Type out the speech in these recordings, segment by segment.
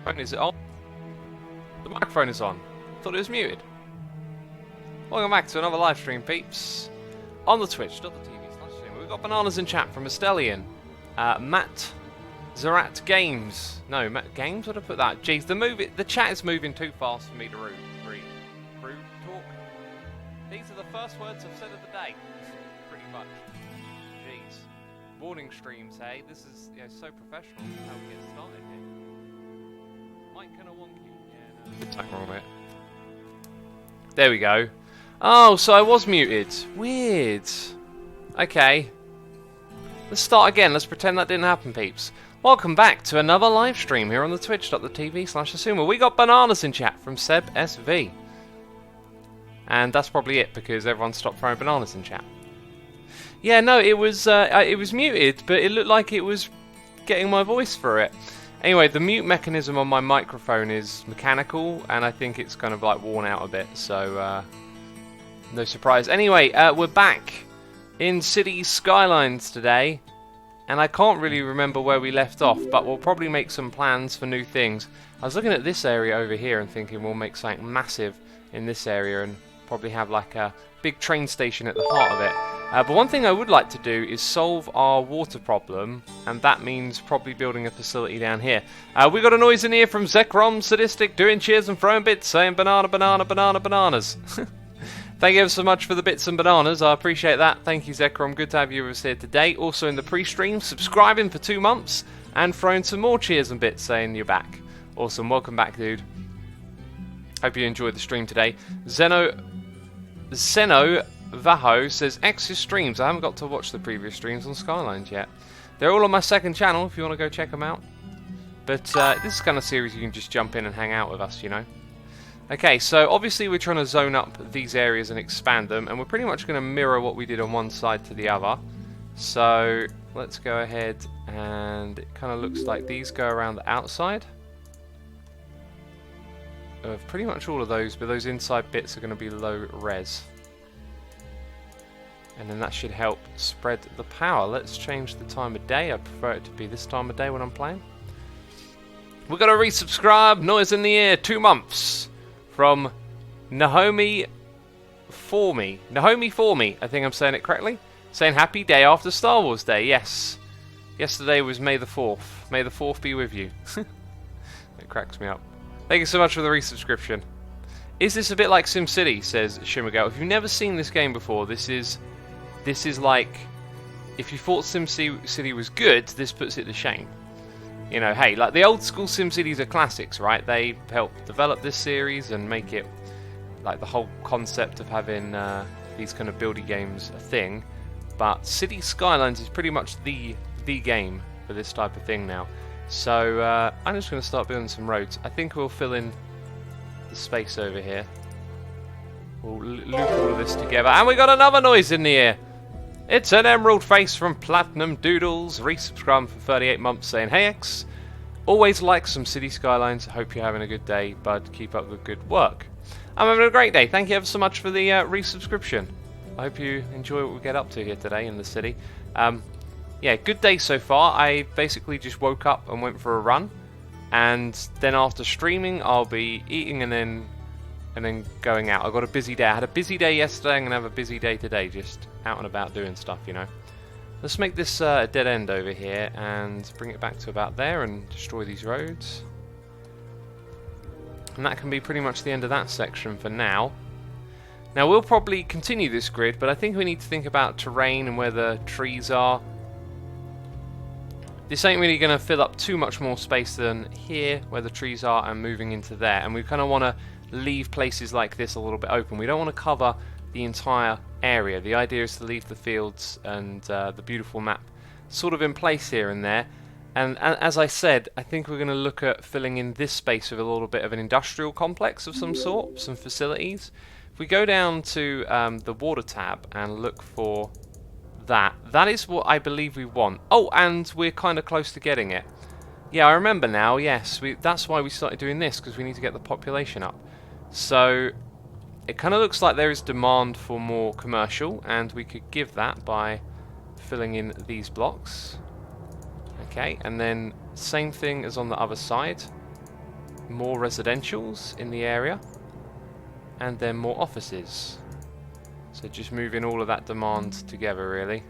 microphone, is it on? The microphone is on. Thought it was muted. Welcome back to another live stream, peeps. On the Twitch.tv/stream. We've got bananas in chat from Estelian. Matt Zerat Games. No, Matt Games? Would I put that? Jeez, the chat is moving too fast for me to read. Rude talk. These are the first words I've said of the day. Pretty much. Jeez. Morning streams, hey? This is so professional. How we get started here. Mike kinda wonky. Yeah, no. Something wrong with it. There we go. Oh, so I was muted. Weird. Okay. Let's start again. Let's pretend that didn't happen, peeps. Welcome back to another live stream here on the Twitch.tv/Asuma. We got bananas in chat from Seb SV. And that's probably it, because everyone stopped throwing bananas in chat. Yeah, no, it was muted, but it looked like it was getting my voice through it. Anyway, the mute mechanism on my microphone is mechanical, and I think it's kind of like worn out a bit, so no surprise. Anyway, we're back in Cities Skylines today, and I can't really remember where we left off, but we'll probably make some plans for new things. I was looking at this area over here and thinking we'll make something massive in this area and probably have like a big train station at the heart of it. But one thing I would like to do is solve our water problem, and that means probably building a facility down here. We got a noise in here from Zekrom Sadistic doing cheers and throwing bits, saying banana, banana, banana, bananas. Thank you ever so much for the bits and bananas. I appreciate that. Thank you, Zekrom. Good to have you with us here today. Also in the pre-stream, subscribing for 2 months and throwing some more cheers and bits, saying you're back. Awesome. Welcome back, dude. Hope you enjoyed the stream today. Zeno Vaho says, Ex's streams. I haven't got to watch the previous streams on Skylines yet. They're all on my second channel if you want to go check them out. But this is the kind of series you can just jump in and hang out with us, you know. Okay, so obviously we're trying to zone up these areas and expand them, and we're pretty much going to mirror what we did on one side to the other. So let's go ahead, and it kind of looks like these go around the outside of pretty much all of those, but those inside bits are going to be low res. And then that should help spread the power. Let's change the time of day. I prefer it to be this time of day when I'm playing. We've got a resubscribe, noise in the ear, 2 months. From Naomi For Me, I think I'm saying it correctly. Saying happy day after Star Wars Day. Yes. Yesterday was May the 4th. May the 4th be with you. It cracks me up. Thank you so much for the resubscription. Is this a bit like SimCity, says Shimmergirl. If you've never seen this game before, this is like, if you thought SimCity was good, this puts it to shame. You know, hey, like the old school SimCities are classics, right? They helped develop this series and make it, like the whole concept of having these kind of buildy games a thing. But City Skylines is pretty much the game for this type of thing now. So I'm just going to start building some roads. I think we'll fill in the space over here. We'll loop all of this together. And we got another noise in the ear. It's an emerald face from Platinum Doodles, resubscribed for 38 months, saying, Hey X, always like some City Skylines. Hope you're having a good day, bud. Keep up the good work. I'm having a great day. Thank you ever so much for the resubscription. I hope you enjoy what we get up to here today in the city. Yeah, good day so far. I basically just woke up and went for a run, and then after streaming, I'll be eating and then going out. I got a busy day. I had a busy day yesterday. I'm gonna have a busy day today, just out and about doing stuff, you know. Let's make this a dead end over here and bring it back to about there and destroy these roads. And that can be pretty much the end of that section for now. Now we'll probably continue this grid, but I think we need to think about terrain and where the trees are. This ain't really going to fill up too much more space than here, where the trees are, and moving into there. And we kind of want to leave places like this a little bit open. We don't want to cover the entire area. The idea is to leave the fields and the beautiful map sort of in place here and there. And as I said, I think we're going to look at filling in this space with a little bit of an industrial complex of some sort, some facilities. If we go down to the water tab and look for that is what I believe we want. Oh, and we're kind of close to getting it. Yeah, I remember now, yes. That's why we started doing this, because we need to get the population up. So it kind of looks like there is demand for more commercial, and we could give that by filling in these blocks. Okay, and then same thing as on the other side. more residentials in the area, and then more offices. So just moving all of that demand together, really.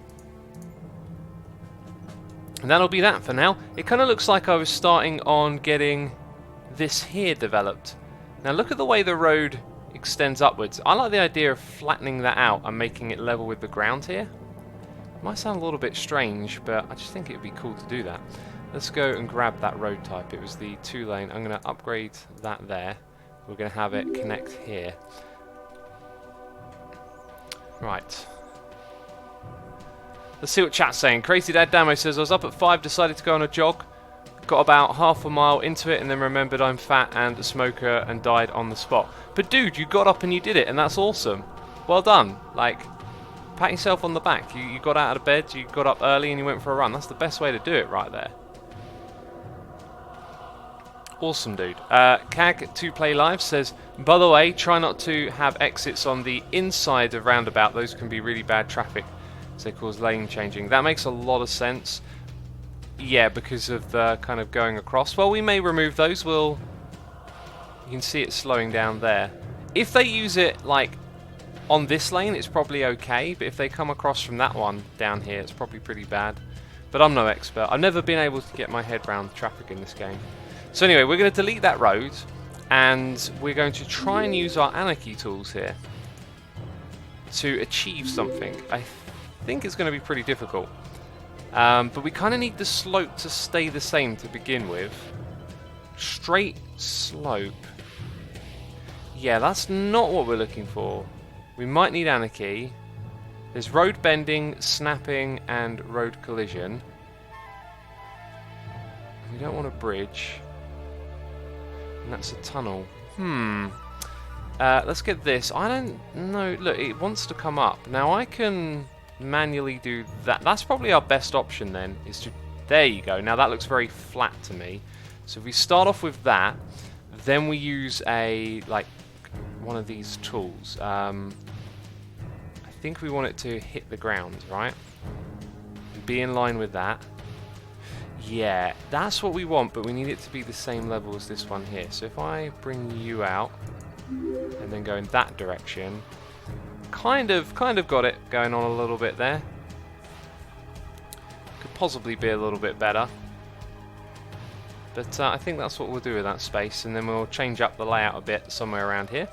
And that'll be that for now. It kind of looks like I was starting on getting this here developed. Now look at the way the road extends upwards. I like the idea of flattening that out and making it level with the ground here. It might sound a little bit strange, but I just think it would be cool to do that. Let's go and grab that road type. It was the 2-lane. I'm going to upgrade that there. We're going to have it connect here. Right. Let's see what chat's saying. Crazy Dad Damo says, I was up at 5, decided to go on a jog. Got about half a mile into it and then remembered I'm fat and a smoker and died on the spot. But dude, you got up and you did it, and that's awesome. Well done. Like, pat yourself on the back. You got out of bed, you got up early and you went for a run. That's the best way to do it right there. Awesome, dude. Cag2Play Live says, by the way, try not to have exits on the inside of roundabout. Those can be really bad traffic. So they cause lane changing. That makes a lot of sense. Yeah, because of the kind of going across. Well, we may remove those. You can see it slowing down there. If they use it like on this lane, it's probably okay. But if they come across from that one down here, it's probably pretty bad. But I'm no expert. I've never been able to get my head around traffic in this game. So anyway, we're going to delete that road, and we're going to try and use our anarchy tools here to achieve something. I think it's going to be pretty difficult. But we kind of need the slope to stay the same to begin with. Straight slope. Yeah, that's not what we're looking for. We might need anarchy. There's road bending, snapping, and road collision. We don't want a bridge. And that's a tunnel. Let's get this. I don't know. Look, it wants to come up. Now I can manually do that. That's probably our best option then. Is to. There you go. Now that looks very flat to me. So if we start off with that, then we use one of these tools. I think we want it to hit the ground, right? Be in line with that. Yeah, that's what we want, but we need it to be the same level as this one here. So if I bring you out and then go in that direction, kind of got it going on a little bit there. Could possibly be a little bit better. But I think that's what we'll do with that space, and then we'll change up the layout a bit somewhere around here.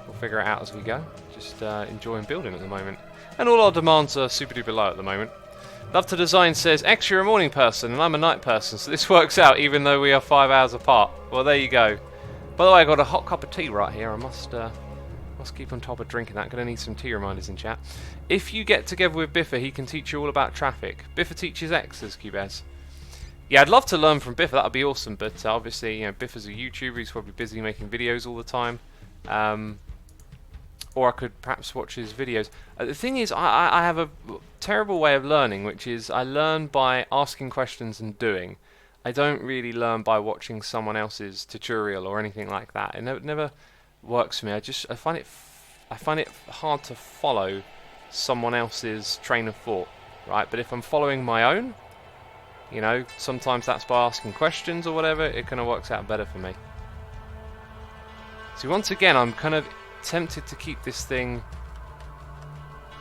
We'll figure it out as we go. Just enjoying building at the moment. And all our demands are super duper low at the moment. Love to Design says, X, you're a morning person and I'm a night person, so this works out even though we are 5 hours apart. Well, there you go. By the way, I got a hot cup of tea right here. I must keep on top of drinking that. Gonna need some tea reminders in chat. If you get together with Biffa, he can teach you all about traffic. Biffa teaches X, says Cubez. Yeah, I'd love to learn from Biffa. That'd be awesome. But obviously, you know, Biffa's a YouTuber. He's probably busy making videos all the time. Or I could perhaps watch his videos. The thing is, I have a terrible way of learning, which is I learn by asking questions and doing. I don't really learn by watching someone else's tutorial or anything like that. It never works for me. I find it hard to follow someone else's train of thought, right? But if I'm following my own, you know, sometimes that's by asking questions or whatever. It kind of works out better for me. So once again, I'm kind of tempted to keep this thing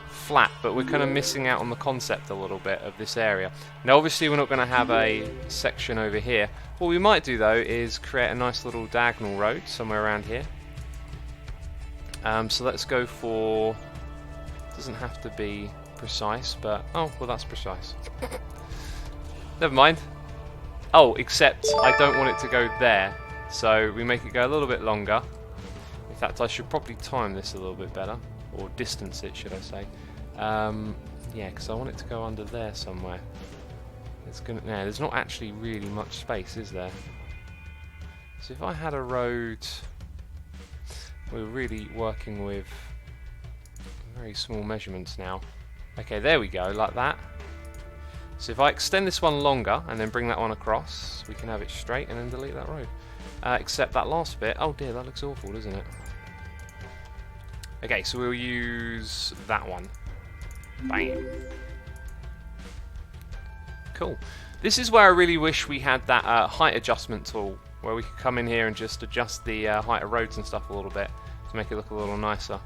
flat, but we're kind of missing out on the concept a little bit of this area. Now obviously we're not going to have a section over here. What we might do though is create a nice little diagonal road somewhere around here. So let's go for, doesn't have to be precise, but oh well, that's precise. Never mind. Oh, except I don't want it to go there, so we make it go a little bit longer. In fact, I should probably time this a little bit better, or distance it, should I say. Yeah, because I want it to go under there somewhere. It's gonna. Now, there's not actually really much space, is there? So if I had a road, we're really working with very small measurements now. Okay, there we go, like that. So if I extend this one longer and then bring that one across, we can have it straight and then delete that road. Except that last bit, oh dear, that looks awful, doesn't it? Okay, so we'll use that one. Bam. Cool. This is where I really wish we had that height adjustment tool where we could come in here and just adjust the height of roads and stuff a little bit to make it look a little nicer.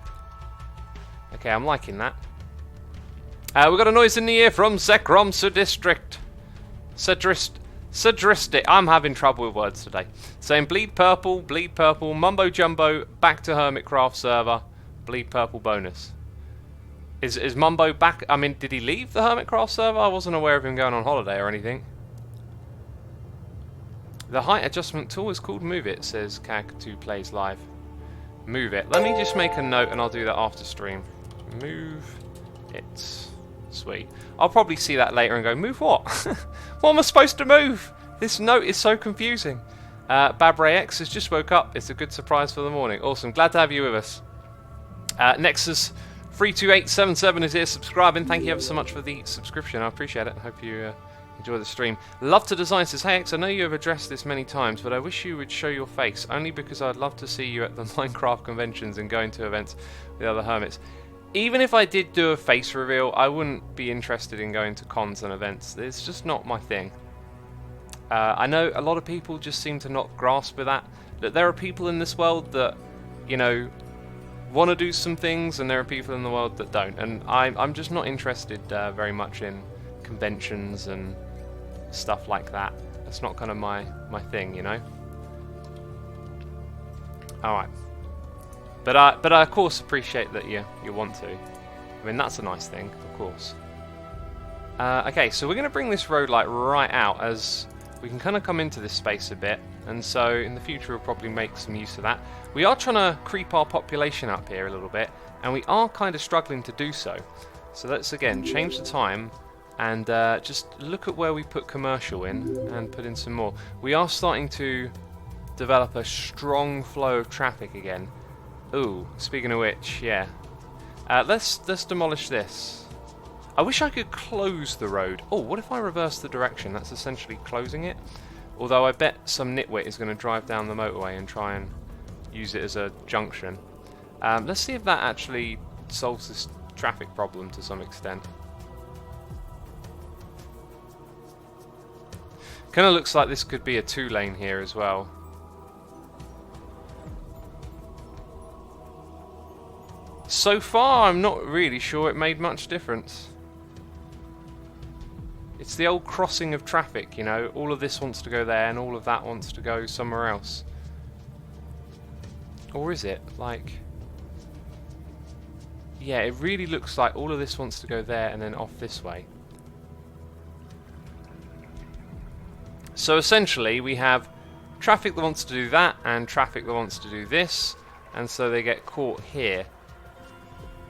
Okay, I'm liking that. We got a noise in the ear from Zekrom District. Sadristic. I'm having trouble with words today. Saying bleed purple, mumbo jumbo, back to Hermitcraft server, bleed purple bonus. Is Mumbo back? I mean, did he leave the Hermitcraft server? I wasn't aware of him going on holiday or anything. The height adjustment tool is called Move It, says Kag2 Plays Live. Move it. Let me just make a note and I'll do that after stream. Move it. Sweet. I'll probably see that later and go, move what? What am I supposed to move? This note is so confusing. Babray X has just woke up. It's a good surprise for the morning. Awesome. Glad to have you with us. Nexus 32877 is here subscribing. Thank you ever so much for the subscription. I appreciate it. I hope you enjoy the stream. Love to Design says, hey X, I know you have addressed this many times, but I wish you would show your face, only because I'd love to see you at the Minecraft conventions and going to events with other hermits. Even if I did do a face reveal, I wouldn't be interested in going to cons and events. It's just not my thing. I know a lot of people just seem to not grasp with that there are people in this world that, you know, want to do some things, and there are people in the world that don't, and I'm just not interested very much in conventions and stuff like that. That's not kind of my thing, you know. Alright. But I of course appreciate that you want to. I mean, that's a nice thing, of course. Okay, so we're going to bring this road like right out, as we can kind of come into this space a bit, and so in the future we'll probably make some use of that. We are trying to creep our population up here a little bit, and we are kind of struggling to do so. So let's again change the time and just look at where we put commercial in and put in some more. We are starting to develop a strong flow of traffic again. Ooh, speaking of which, yeah. Let's demolish this. I wish I could close the road. Oh, what if I reverse the direction? That's essentially closing it. Although I bet some nitwit is going to drive down the motorway and try and use it as a junction. Let's see if that actually solves this traffic problem to some extent. Kind of looks like this could be a 2-lane here as well. So far, I'm not really sure it made much difference. It's the old crossing of traffic, you know. All of this wants to go there and all of that wants to go somewhere else. Or is it? Like... yeah, it really looks like all of this wants to go there and then off this way. So essentially, we have traffic that wants to do that and traffic that wants to do this, and so they get caught here.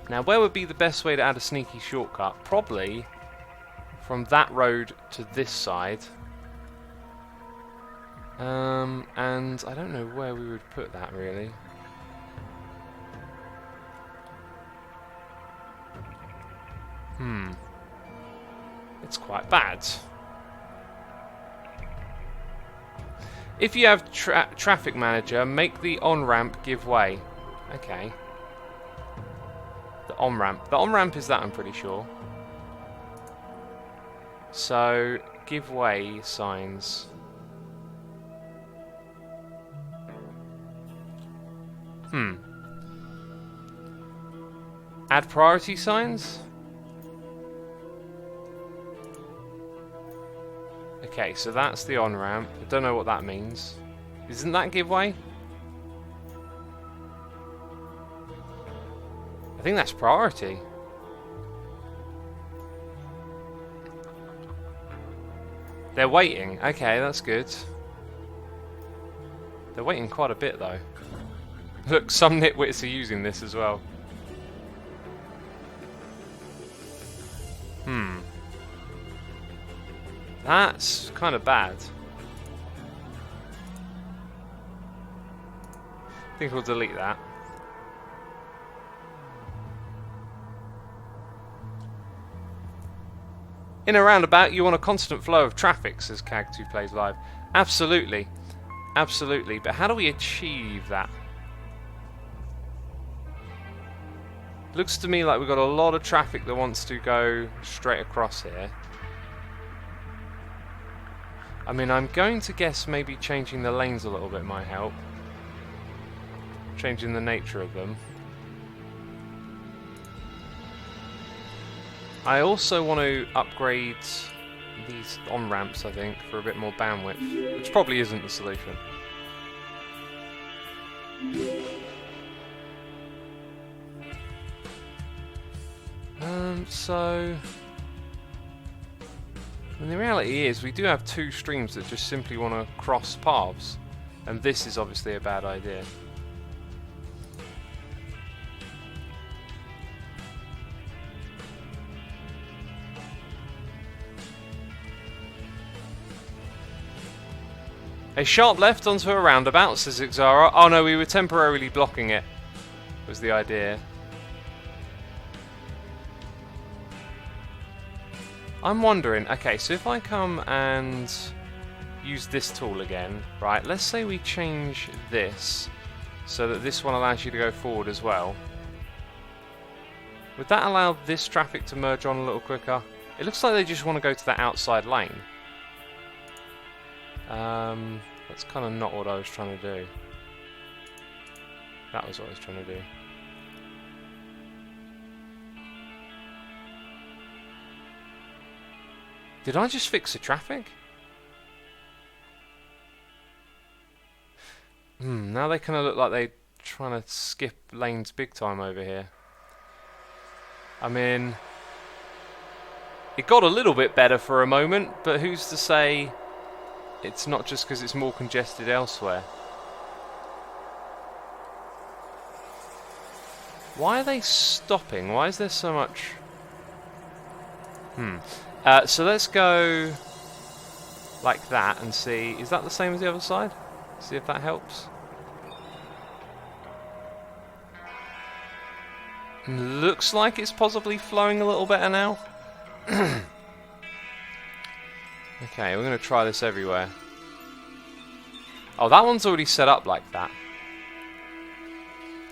Now, where would be the best way to add a sneaky shortcut? Probably from that road to this side. And I don't know where we would put that, really. It's quite bad. If you have traffic manager, make the on-ramp give way. Okay. The on-ramp. The on-ramp is that, I'm pretty sure. So, give way signs. Add priority signs? Okay, so that's the on-ramp. I don't know what that means. Isn't that give way? I think that's priority. They're waiting. Okay, that's good. They're waiting quite a bit, though. Look, some nitwits are using this as well. That's kind of bad. I think we'll delete that. In a roundabout, you want a constant flow of traffic, says Kag2 Plays Live. Absolutely. Absolutely. But how do we achieve that? Looks to me like we've got a lot of traffic that wants to go straight across here. I mean, I'm going to guess maybe changing the lanes a little bit might help. Changing the nature of them. I also want to upgrade these on-ramps, I think, for a bit more bandwidth, which probably isn't the solution. So... And the reality is, we do have two streams that just simply want to cross paths, and this is obviously a bad idea. A sharp left onto a roundabout, says Ixara. Oh no, we were temporarily blocking it, was the idea. I'm wondering, okay, so if I come and use this tool again, right, let's say we change this so that this one allows you to go forward as well. Would that allow this traffic to merge on a little quicker? It looks like they just want to go to that outside lane. That's kind of not what I was trying to do. That was what I was trying to do. Did I just fix the traffic? Now they kind of look like they're trying to skip lanes big time over here. I mean, it got a little bit better for a moment, but who's to say it's not just because it's more congested elsewhere? Why are they stopping? Why is there so much... so let's go like that and see. Is that the same as the other side? See if that helps. Looks like it's possibly flowing a little better now. Okay, we're going to try this everywhere. Oh, that one's already set up like that.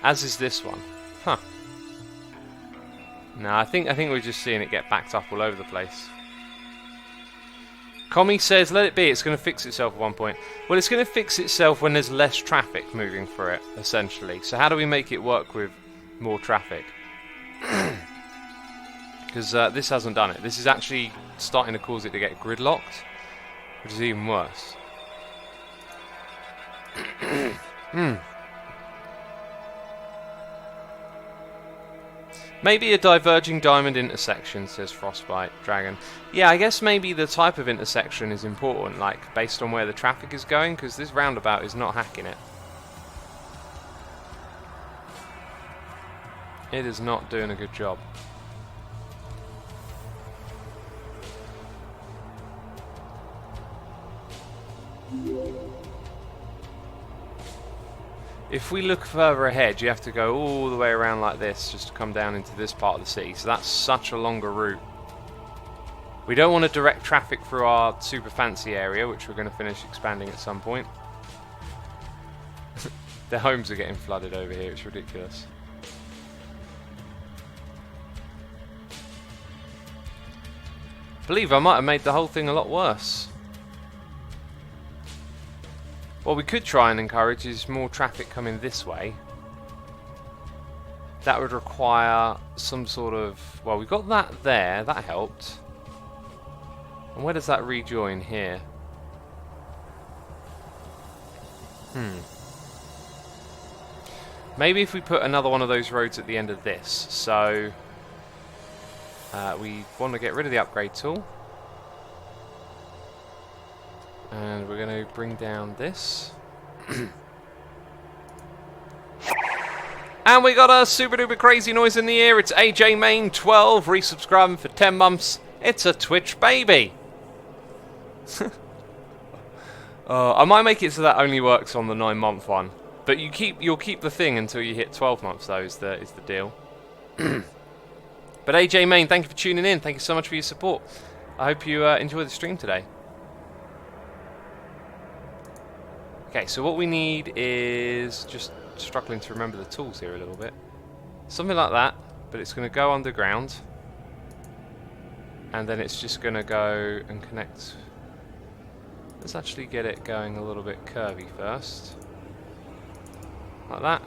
As is this one. Huh. No, I think we're just seeing it get backed up all over the place. Commie says, let it be, it's going to fix itself at one point. Well, it's going to fix itself when there's less traffic moving through it, essentially. So how do we make it work with more traffic? Because this hasn't done it. This is actually starting to cause it to get gridlocked, which is even worse. Maybe a diverging diamond intersection, says Frostbite Dragon. Yeah, I guess maybe the type of intersection is important, like based on where the traffic is going, because this roundabout is not hacking it. It is not doing a good job. If we look further ahead, you have to go all the way around like this just to come down into this part of the city. So that's such a longer route. We don't want to direct traffic through our super fancy area, which we're going to finish expanding at some point. Their homes are getting flooded over here. It's ridiculous. I believe I might have made the whole thing a lot worse. What we could try and encourage is more traffic coming this way. That would require some sort of... Well, we've got that there. That helped. And where does that rejoin here? Maybe if we put another one of those roads at the end of this. So we want to get rid of the upgrade tool. And we're going to bring down this. And we got a super duper crazy noise in the ear. It's AJ Main 12 resubscribing for 10 months. It's a Twitch baby. I might make it so that only works on the 9-month one. But you'll keep the thing until you hit 12 months though, is the deal. But AJ Main, thank you for tuning in. Thank you so much for your support. I hope you enjoy the stream today. Okay, so what we need is just struggling to remember the tools here a little bit. Something like that, but it's going to go underground. And then it's just going to go and connect Let's actually get it going a little bit curvy first. Like that.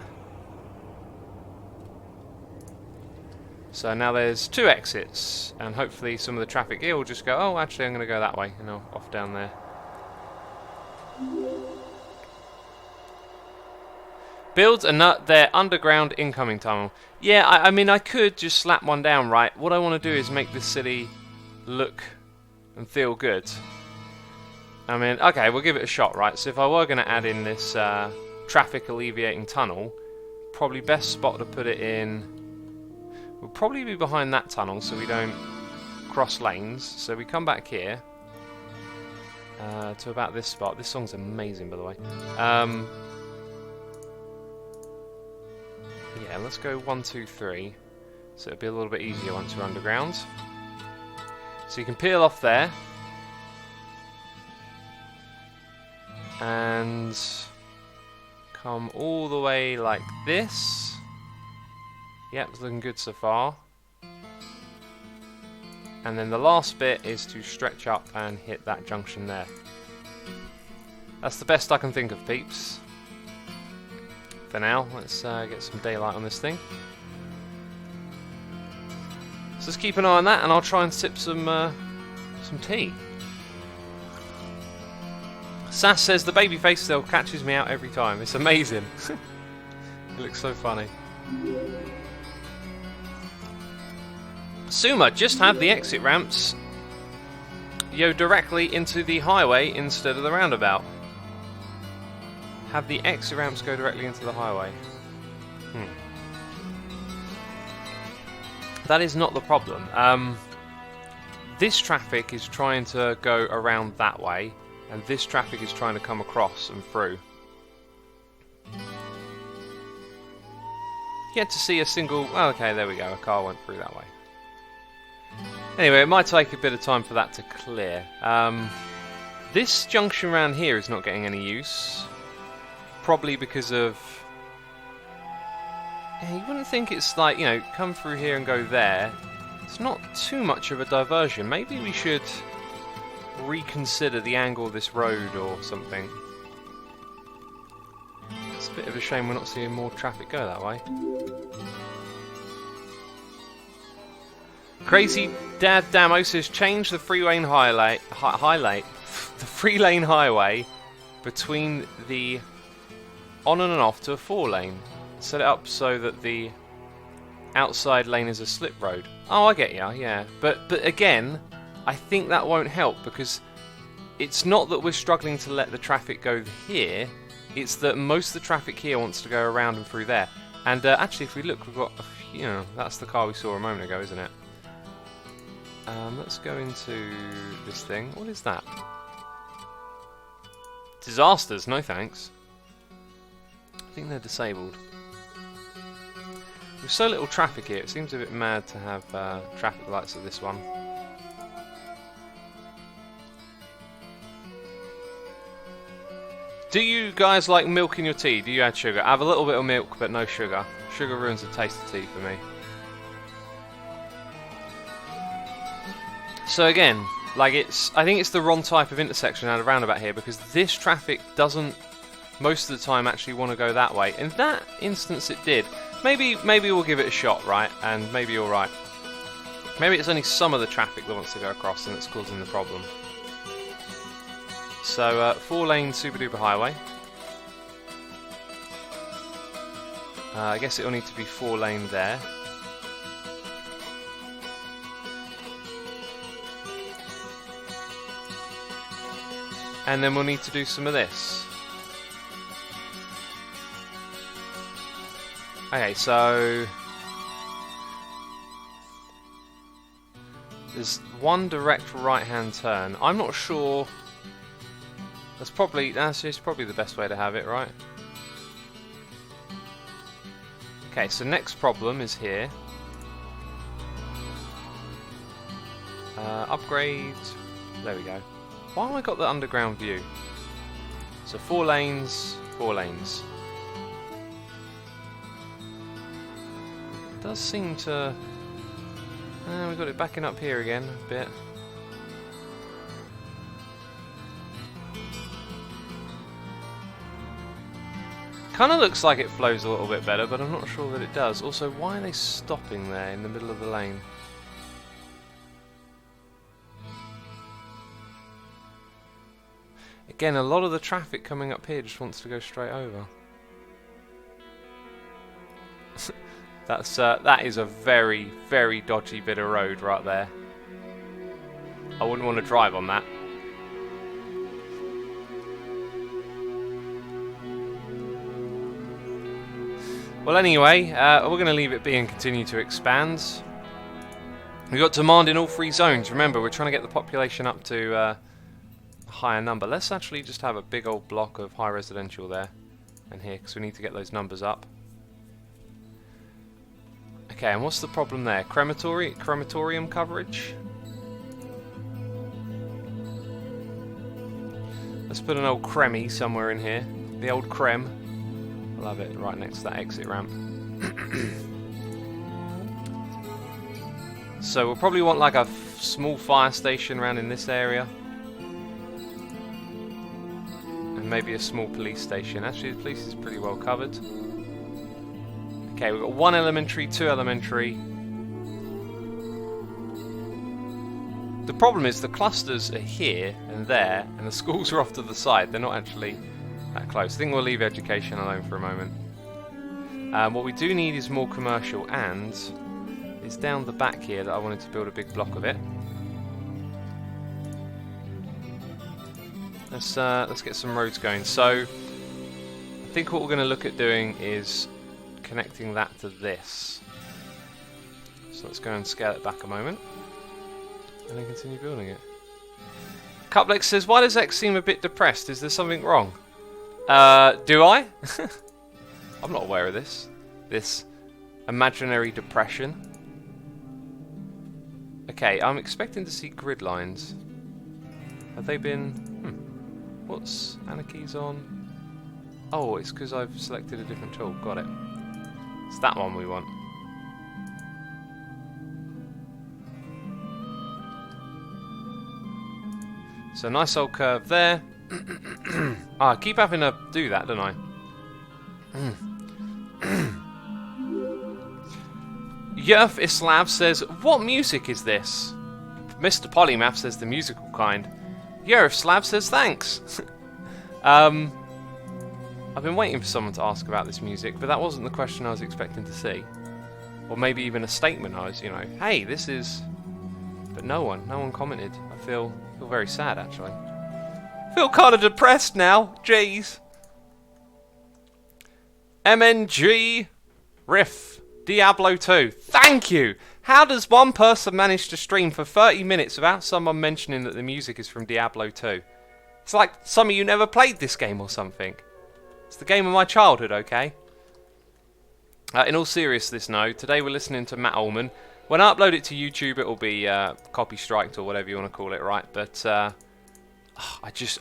So now there's 2 exits, and hopefully some of the traffic here will just go, oh, actually I'm going to go that way, and off down there. Build their underground incoming tunnel. Yeah, I mean, I could just slap one down, right? What I want to do is make this city look and feel good. I mean, okay, we'll give it a shot, right? So if I were going to add in this traffic alleviating tunnel, probably best spot to put it in would probably be behind that tunnel so we don't cross lanes. So we come back here to about this spot. This song's amazing, by the way. Yeah, let's go 1, 2, 3. So it'll be a little bit easier once we're underground. So you can peel off there. And come all the way like this. Yep, it's looking good so far. And then the last bit is to stretch up and hit that junction there. That's the best I can think of, peeps. For now, let's get some daylight on this thing. So let's keep an eye on that, and I'll try and sip some tea. Sass says the baby face still catches me out every time. It's amazing. It looks so funny. Suma, just have the exit ramps directly into the highway instead of the roundabout. Have the exit ramps go directly into the highway. That is not the problem. This traffic is trying to go around that way, and this traffic is trying to come across and through. Yet to see a single... Oh, okay, there we go. A car went through that way. Anyway, it might take a bit of time for that to clear. This junction around here is not getting any use. Probably because of... Yeah, you wouldn't think it's like, come through here and go there. It's not too much of a diversion. Maybe we should reconsider the angle of this road or something. It's a bit of a shame we're not seeing more traffic go that way. Crazy Dad Damo says change the 3-lane the 3-lane highway between the on and off to a 4-lane. Set it up so that the outside lane is a slip road. Oh, I get ya, yeah. But again, I think that won't help because it's not that we're struggling to let the traffic go here. It's that most of the traffic here wants to go around and through there. And actually, if we look, we've got a few, that's the car we saw a moment ago, isn't it? Let's go into this thing. What is that? Disasters, no thanks. I think they're disabled. With so little traffic here, it seems a bit mad to have traffic lights at this one. Do you guys like milk in your tea? Do you add sugar? I have a little bit of milk, but no sugar. Sugar ruins the taste of tea for me. So again, like I think it's the wrong type of intersection at a roundabout here because this traffic doesn't most of the time actually want to go that way. In that instance it did. Maybe we'll give it a shot, right? And maybe you're right. Maybe it's only some of the traffic that wants to go across and it's causing the problem. So 4-lane super duper highway. I guess it'll need to be 4-lane there. And then we'll need to do some of this. Okay, so there's one direct right-hand turn. I'm not sure. That's probably the best way to have it, right? Okay, so next problem is here. Upgrade. There we go. Why have I got the underground view? So 4 lanes, 4 lanes. It does seem to... we've got it backing up here again a bit. Kind of looks like it flows a little bit better, but I'm not sure that it does. Also, why are they stopping there in the middle of the lane? Again, a lot of the traffic coming up here just wants to go straight over. That is a very, very dodgy bit of road right there. I wouldn't want to drive on that. Well, anyway, we're going to leave it be and continue to expand. We've got demand in all 3 zones. Remember, we're trying to get the population up to a higher number. Let's actually just have a big old block of high residential there and here, because we need to get those numbers up. Okay, and what's the problem there? Crematorium coverage? Let's put an old cremmy somewhere in here. The old creme. I love it, right next to that exit ramp. So we'll probably want like a small fire station around in this area. And maybe a small police station. Actually, the police is pretty well covered. Okay, we've got 1 elementary, 2 elementary. The problem is the clusters are here and there, and the schools are off to the side. They're not actually that close. I think we'll leave education alone for a moment. What we do need is more commercial, and it's down the back here that I wanted to build a big block of it. Let's get some roads going. So I think what we're going to look at doing is connecting that to this. So let's go and scale it back a moment and then continue building it. Cuplex says, why does X seem a bit depressed? Is there something wrong? Do I? I'm not aware of this. This imaginary depression. Okay, I'm expecting to see grid lines. Have they been... What's Anarchy's on? Oh, it's because I've selected a different tool. Got it. It's that one we want. So nice old curve there. I keep having to do that, don't I? Yerf Islav says, what music is this? Mr. Polymath says the musical kind. Yerf Slav says thanks. I've been waiting for someone to ask about this music, but that wasn't the question I was expecting to see. Or maybe even a statement I was, hey, this is... But no one commented. I feel very sad, actually. Feel kind of depressed now. Jeez. MNG Riff Diablo 2. Thank you. How does one person manage to stream for 30 minutes without someone mentioning that the music is from Diablo 2? It's like some of you never played this game or something. It's the game of my childhood, okay? In all seriousness, no. Today we're listening to Matt Ullman. When I upload it to YouTube, it will be copy striked or whatever you want to call it, right? But I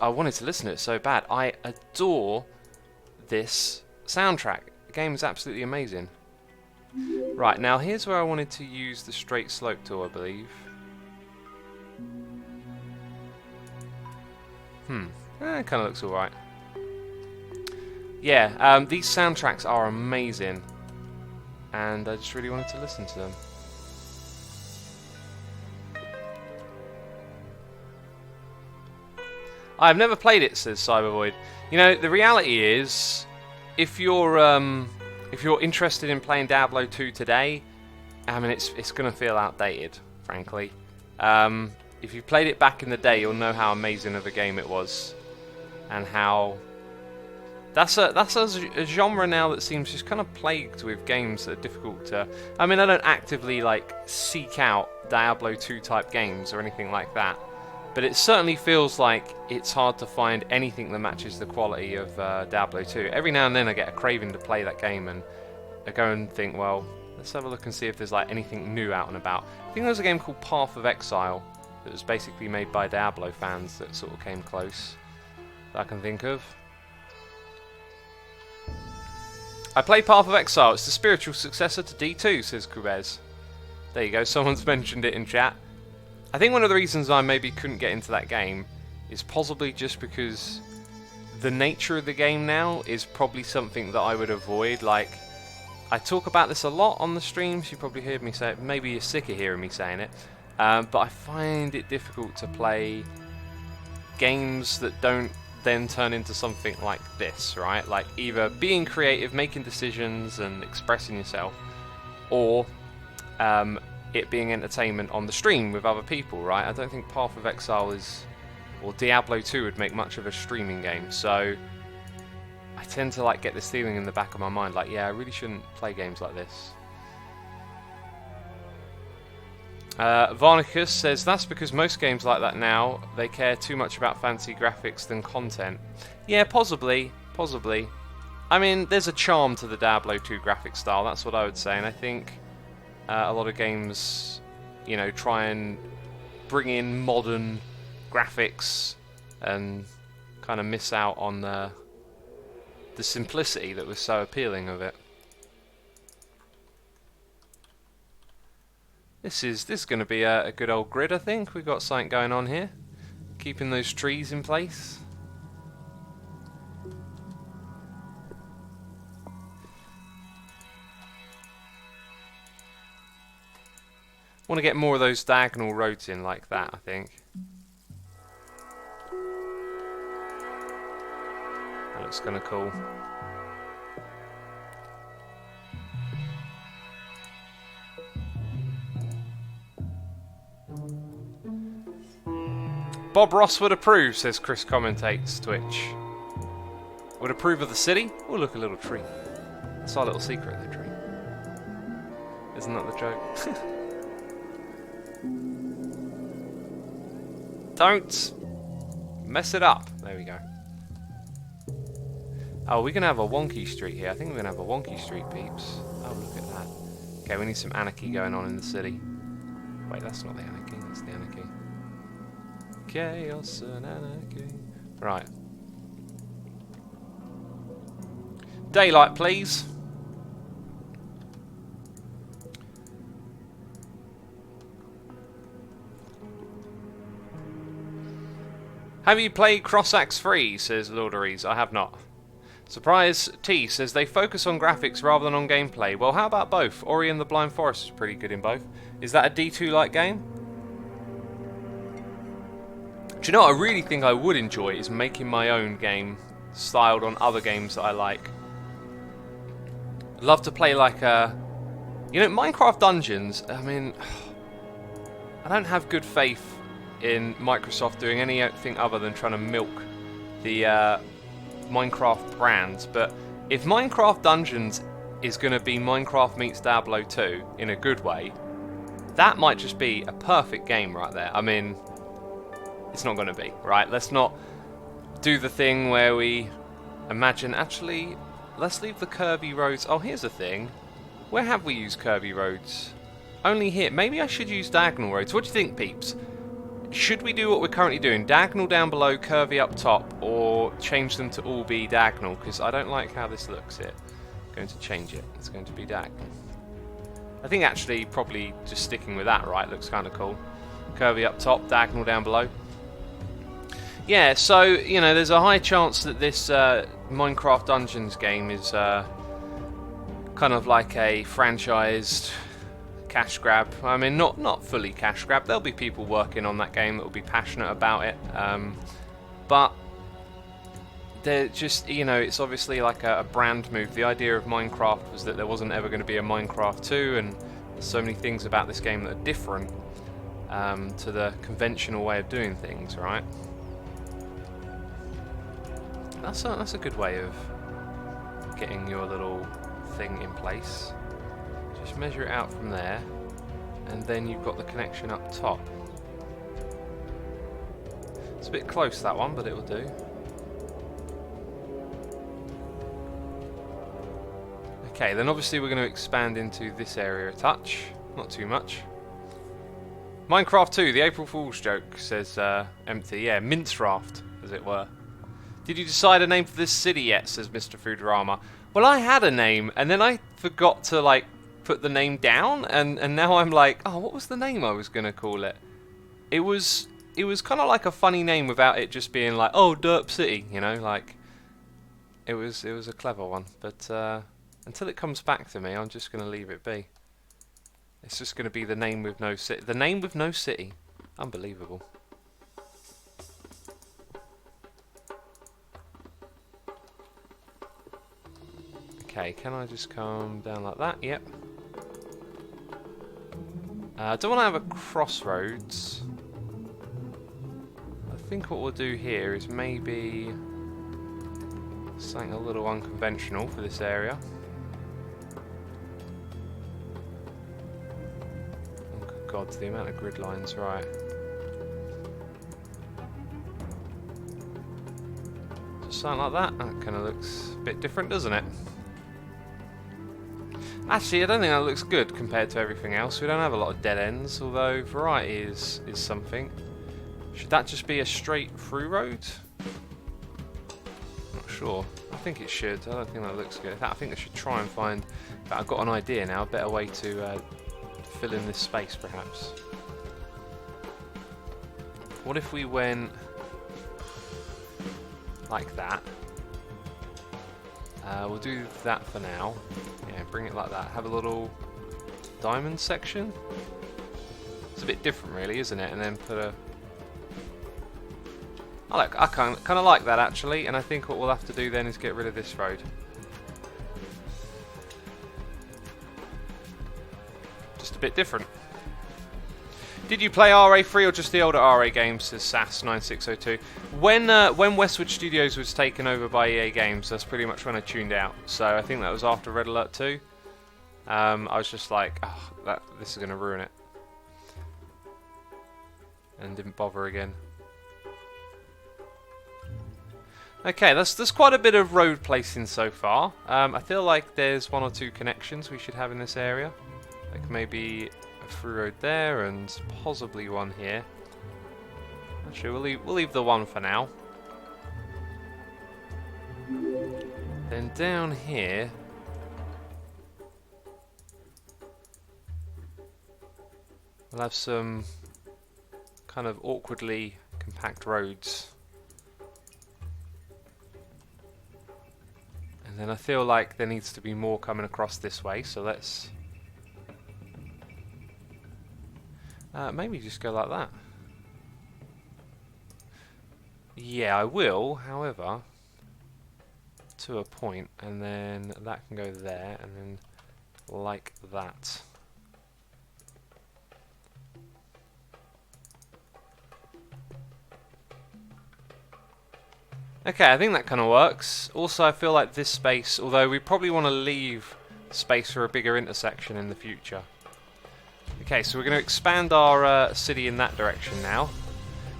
wanted to listen to it so bad. I adore this soundtrack. The game is absolutely amazing. Right, now here's where I wanted to use the straight slope tool, I believe. It kind of looks alright. Yeah, these soundtracks are amazing. And I just really wanted to listen to them. I've never played it, says Cybervoid. The reality is, if you're interested in playing Diablo 2 today, it's going to feel outdated, frankly. If you played it back in the day, you'll know how amazing of a game it was, and how that's a genre now that seems just kind of plagued with games that are difficult to. I don't actively seek out Diablo 2 type games or anything like that. But it certainly feels like it's hard to find anything that matches the quality of Diablo 2. Every now and then I get a craving to play that game, and I go and think, well, let's have a look and see if there's anything new out and about. I think there was a game called Path of Exile that was basically made by Diablo fans that sort of came close, that I can think of. I play Path of Exile. It's the spiritual successor to D2, says Kubez. There you go, someone's mentioned it in chat. I think one of the reasons I maybe couldn't get into that game is possibly just because the nature of the game now is probably something that I would avoid. Like, I talk about this a lot on the streams. You probably heard me say it. Maybe you're sick of hearing me saying it. But I find it difficult to play games that don't then turn into something like this, right? Like either being creative, making decisions and expressing yourself, or it being entertainment on the stream with other people, right? I don't think Path of Exile or Diablo 2 would make much of a streaming game, so I tend to like get this feeling in the back of my mind, like, yeah, I really shouldn't play games like this. Varnicus says, that's because most games like that now, they care too much about fancy graphics than content. Yeah, possibly. I mean, there's a charm to the Diablo 2 graphic style, that's what I would say, and I think a lot of games, you know, try and bring in modern graphics and kind of miss out on the simplicity that was so appealing of it. This is going to be a good old grid, I think. We've got something going on here. Keeping those trees in place. Want to get more of those diagonal roads in like that, I think. That looks kind of cool. Bob Ross would approve, says Chris Commentates Twitch. Would approve of the city? Oh, look, a little tree. That's our little secret, the tree. Isn't that the joke? Don't mess it up. There we go. Oh, we're going to have a wonky street here. I think we're going to have a wonky street, peeps. Oh, look at that. Okay, we need some anarchy going on in the city. Wait, that's not the anarchy. That's the anarchy. Chaos and anarchy. Right. Daylight, please. Have you played Cross Axe 3? Says Lorderies. I have not. Surprise T says they focus on graphics rather than on gameplay. Well, how about both? Ori and the Blind Forest is pretty good in both. Is that a D2-like game? Do you know what I really think I would enjoy is making my own game styled on other games that I like. I'd love to play like a... You know, Minecraft Dungeons, I mean... I don't have good faith in Microsoft doing anything other than trying to milk the Minecraft brand, but if Minecraft Dungeons is going to be Minecraft meets Diablo 2 in a good way, that might just be a perfect game right there. I mean... It's not going to be, right? Let's not do the thing where we imagine, actually, let's leave the curvy roads. Oh, here's the thing. Where have we used curvy roads? Only here. Maybe I should use diagonal roads. What do you think, peeps? Should we do what we're currently doing? Diagonal down below, curvy up top, or change them to all be diagonal? Because I don't like how this looks here. I'm going to change it. It's going to be diagonal. I think actually probably just sticking with that, right? Looks kind of cool. Curvy up top, diagonal down below. Yeah, so, you know, there's a high chance that this Minecraft Dungeons game is kind of like a franchised cash grab. I mean, not fully cash grab. There'll be people working on that game that will be passionate about it. But they're just, you know, it's obviously like a brand move. The idea of Minecraft was that there wasn't ever going to be a Minecraft 2, and there's so many things about this game that are different to the conventional way of doing things, right? That's a good way of getting your little thing in place. Just measure it out from there, and then you've got the connection up top. It's a bit close, that one, but it'll do. Okay, then obviously we're going to expand into this area a touch. Not too much. Minecraft 2, the April Fool's joke, says Empty. Yeah, mince raft, as it were. Did you decide a name for this city yet, says Mr. Foodorama. Well, I had a name, and then I forgot to, like, put the name down, and now I'm like, oh, what was the name I was going to call it? It was kind of like a funny name without it just being like, oh, Derp City, you know, like, It was a clever one, but until it comes back to me, I'm just going to leave it be. It's just going to be the name with no city. The name with no city. Unbelievable. Okay, can I just come down like that? Yep. I don't want to have a crossroads. I think what we'll do here is maybe something a little unconventional for this area. Oh good God, the amount of grid lines, right. Just something like that. That kind of looks a bit different, doesn't it? Actually, I don't think that looks good compared to everything else. We don't have a lot of dead ends, although variety is something. Should that just be a straight through road? Not sure. I think it should. I don't think that looks good. I think I should try and find... But I've got an idea now, a better way to fill in this space, perhaps. What if we went like that? We'll do that for now. Yeah, bring it like that. Have a little diamond section. It's a bit different, really, isn't it? And then put a... I kind of like that, actually. And I think what we'll have to do then is get rid of this road. Just a bit different. Did you play RA3 or just the older RA games, says SAS9602? When Westwood Studios was taken over by EA Games, that's pretty much when I tuned out. So I think that was after Red Alert 2. I was just like, oh, this is going to ruin it. And didn't bother again. Okay, that's quite a bit of road placing so far. I feel like there's one or two connections we should have in this area. Like maybe... through road there and possibly one here. Actually, we'll leave the one for now. Then down here, we'll have some kind of awkwardly compact roads. And then I feel like there needs to be more coming across this way, so let's maybe just go like that. Yeah, I will, however, to a point, and then that can go there, and then like that. Okay, I think that kind of works. Also, I feel like this space, although we probably want to leave space for a bigger intersection in the future. Okay, so we're going to expand our city in that direction now.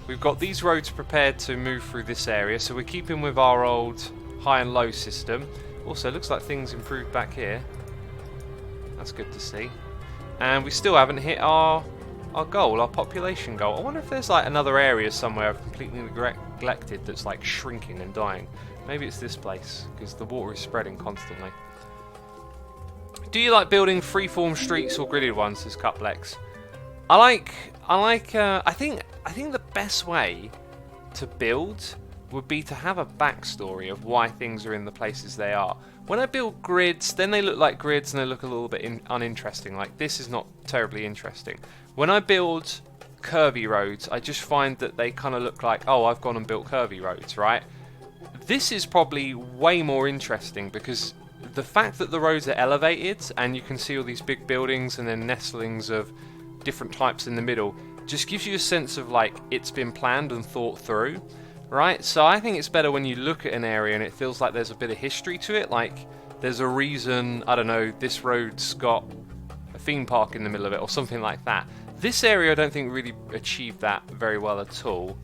We've got these roads prepared to move through this area, so we're keeping with our old high and low system. Also, it looks like things improved back here. That's good to see. And we still haven't hit our goal, our population goal. I wonder if there's like another area somewhere I've completely neglected that's like shrinking and dying. Maybe it's this place, because the water is spreading constantly. Do you like building freeform streets or gridded ones, says Cuplex? I think the best way to build would be to have a backstory of why things are in the places they are. When I build grids, then they look like grids and they look a little bit uninteresting. Like, this is not terribly interesting. When I build curvy roads, I just find that they kind of look like, oh, I've gone and built curvy roads, right? This is probably way more interesting because the fact that the roads are elevated and you can see all these big buildings and then nestlings of different types in the middle just gives you a sense of like it's been planned and thought through, right? So I think it's better when you look at an area and it feels like there's a bit of history to it, like there's a reason, I don't know, this road's got a theme park in the middle of it or something like that. This area I don't think really achieved that very well at all.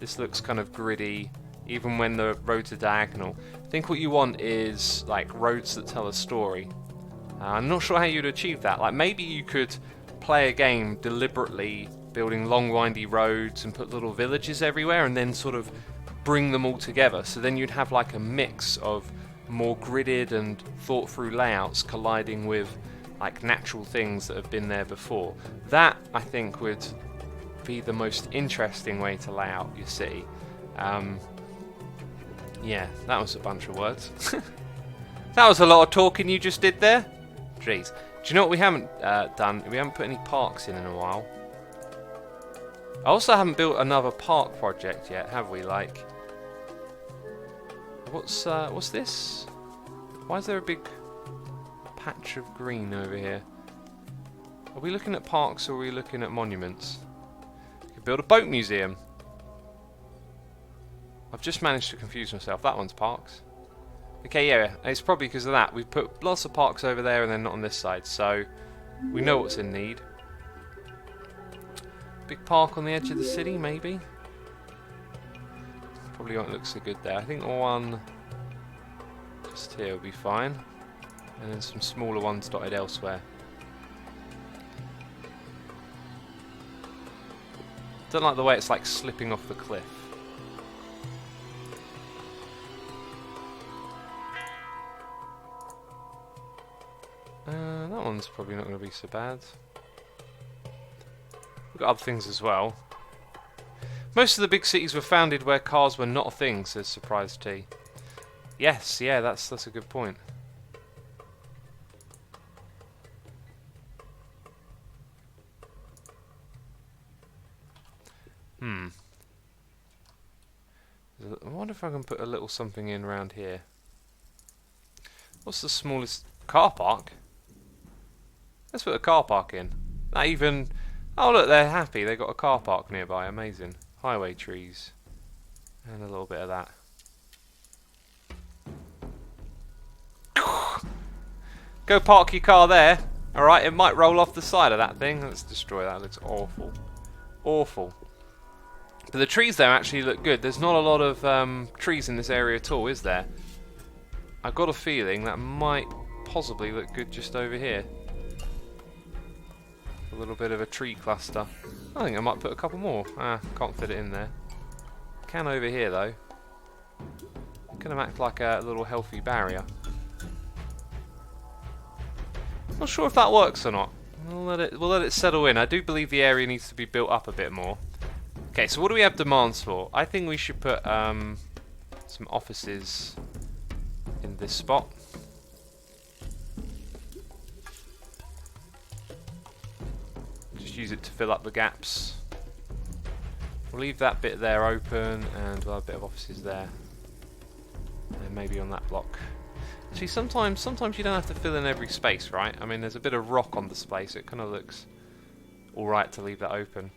This looks kind of gritty, even when the roads are diagonal. I think what you want is like roads that tell a story. I'm not sure how you'd achieve that. Like maybe you could play a game deliberately building long windy roads and put little villages everywhere and then sort of bring them all together. So then you'd have like a mix of more gridded and thought through layouts colliding with like natural things that have been there before. That I think would be the most interesting way to lay out your city. Yeah, that was a bunch of words. That was a lot of talking you just did there. Jeez. Do you know what we haven't done? We haven't put any parks in a while. I also haven't built another park project yet, have we? Like, what's this? Why is there a big patch of green over here? Are we looking at parks or are we looking at monuments? We could build a boat museum. I've just managed to confuse myself. That one's parks. Okay, yeah, it's probably because of that. We've put lots of parks over there and then not on this side, so we know what's in need. Big park on the edge of the city, maybe? Probably won't look so good there. I think one just here will be fine. And then some smaller ones dotted elsewhere. Don't like the way it's like slipping off the cliff. That one's probably not going to be so bad. We've got other things as well. Most of the big cities were founded where cars were not a thing, says Surprise T. Yes, yeah, that's a good point. I wonder if I can put a little something in around here. What's the smallest car park? Let's put a car park in. Not even... Oh look, they're happy. They've got a car park nearby. Amazing. Highway trees. And a little bit of that. Go park your car there. Alright, it might roll off the side of that thing. Let's destroy that. It looks awful. Awful. But the trees there actually look good. There's not a lot of trees in this area at all, is there? I've got a feeling that might possibly look good just over here. A little bit of a tree cluster. I think I might put a couple more. Can't fit it in there. Can over here though. Gonna act like a little healthy barrier. Not sure if that works or not. We'll let it settle in. I do believe the area needs to be built up a bit more. Okay, so what do we have demands for? I think we should put some offices in this spot. Just use it to fill up the gaps. We'll leave that bit there open and we'll have a bit of offices there. And maybe on that block. Actually, sometimes you don't have to fill in every space, right? I mean, there's a bit of rock on the space, so it kind of looks alright to leave that open.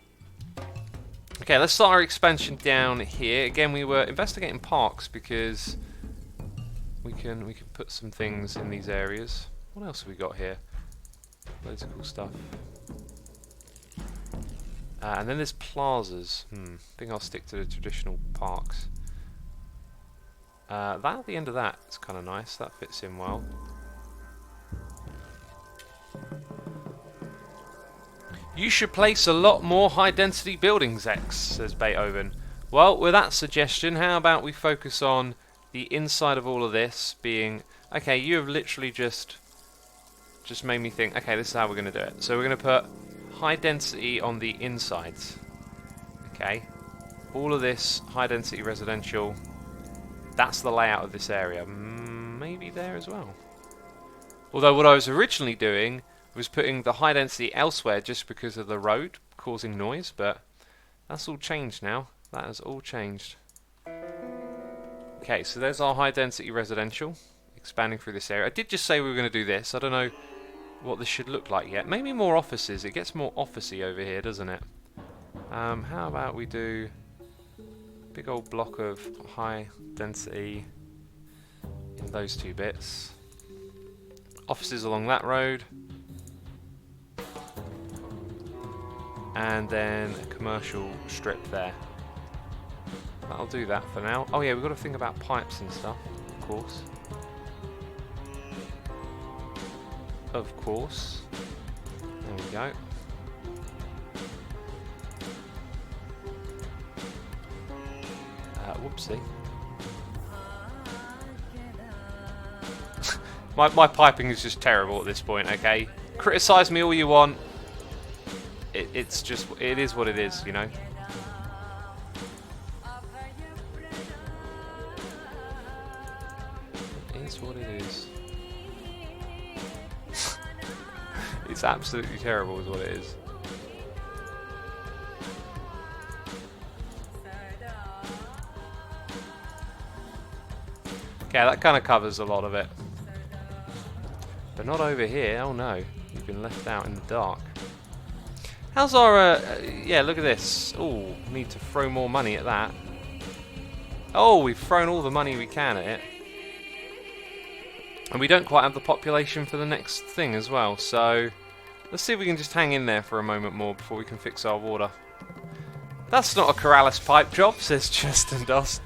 Okay, let's start our expansion down here. Again, we were investigating parks because we can put some things in these areas. What else have we got here? Loads of cool stuff. And then there's plazas. I think I'll stick to the traditional parks. That at the end of that is kind of nice. That fits in well. You should place a lot more high-density buildings, X, says Beethoven. Well, with that suggestion, how about we focus on the inside of all of this being... Okay, you have literally just made me think, okay, this is how we're going to do it. So we're going to put high density on the insides. Okay. All of this high-density residential... That's the layout of this area. Maybe there as well. Although what I was originally doing was putting the high density elsewhere just because of the road causing noise, but that's all changed now. That has all changed. Okay, so there's our high density residential expanding through this area. I did just say we were going to do this. I don't know what this should look like yet. Maybe more offices. It gets more officey over here, doesn't it? How about we do big old block of high density in those two bits. Offices along that road. And then a commercial strip there. That'll do that for now. Oh yeah, we've got to think about pipes and stuff, of course. Of course. There we go. Whoopsie. my piping is just terrible at this point, okay? Criticise me all you want. It is what it is, you know? is what it is. It's absolutely terrible is what it is. Okay, that kind of covers a lot of it. But not over here. Oh no, you've been left out in the dark. How's our... yeah, look at this. Oh, need to throw more money at that. Oh, we've thrown all the money we can at it. And we don't quite have the population for the next thing as well, so... Let's see if we can just hang in there for a moment more before we can fix our water. That's not a Corrales pipe job, says Cheston Doss.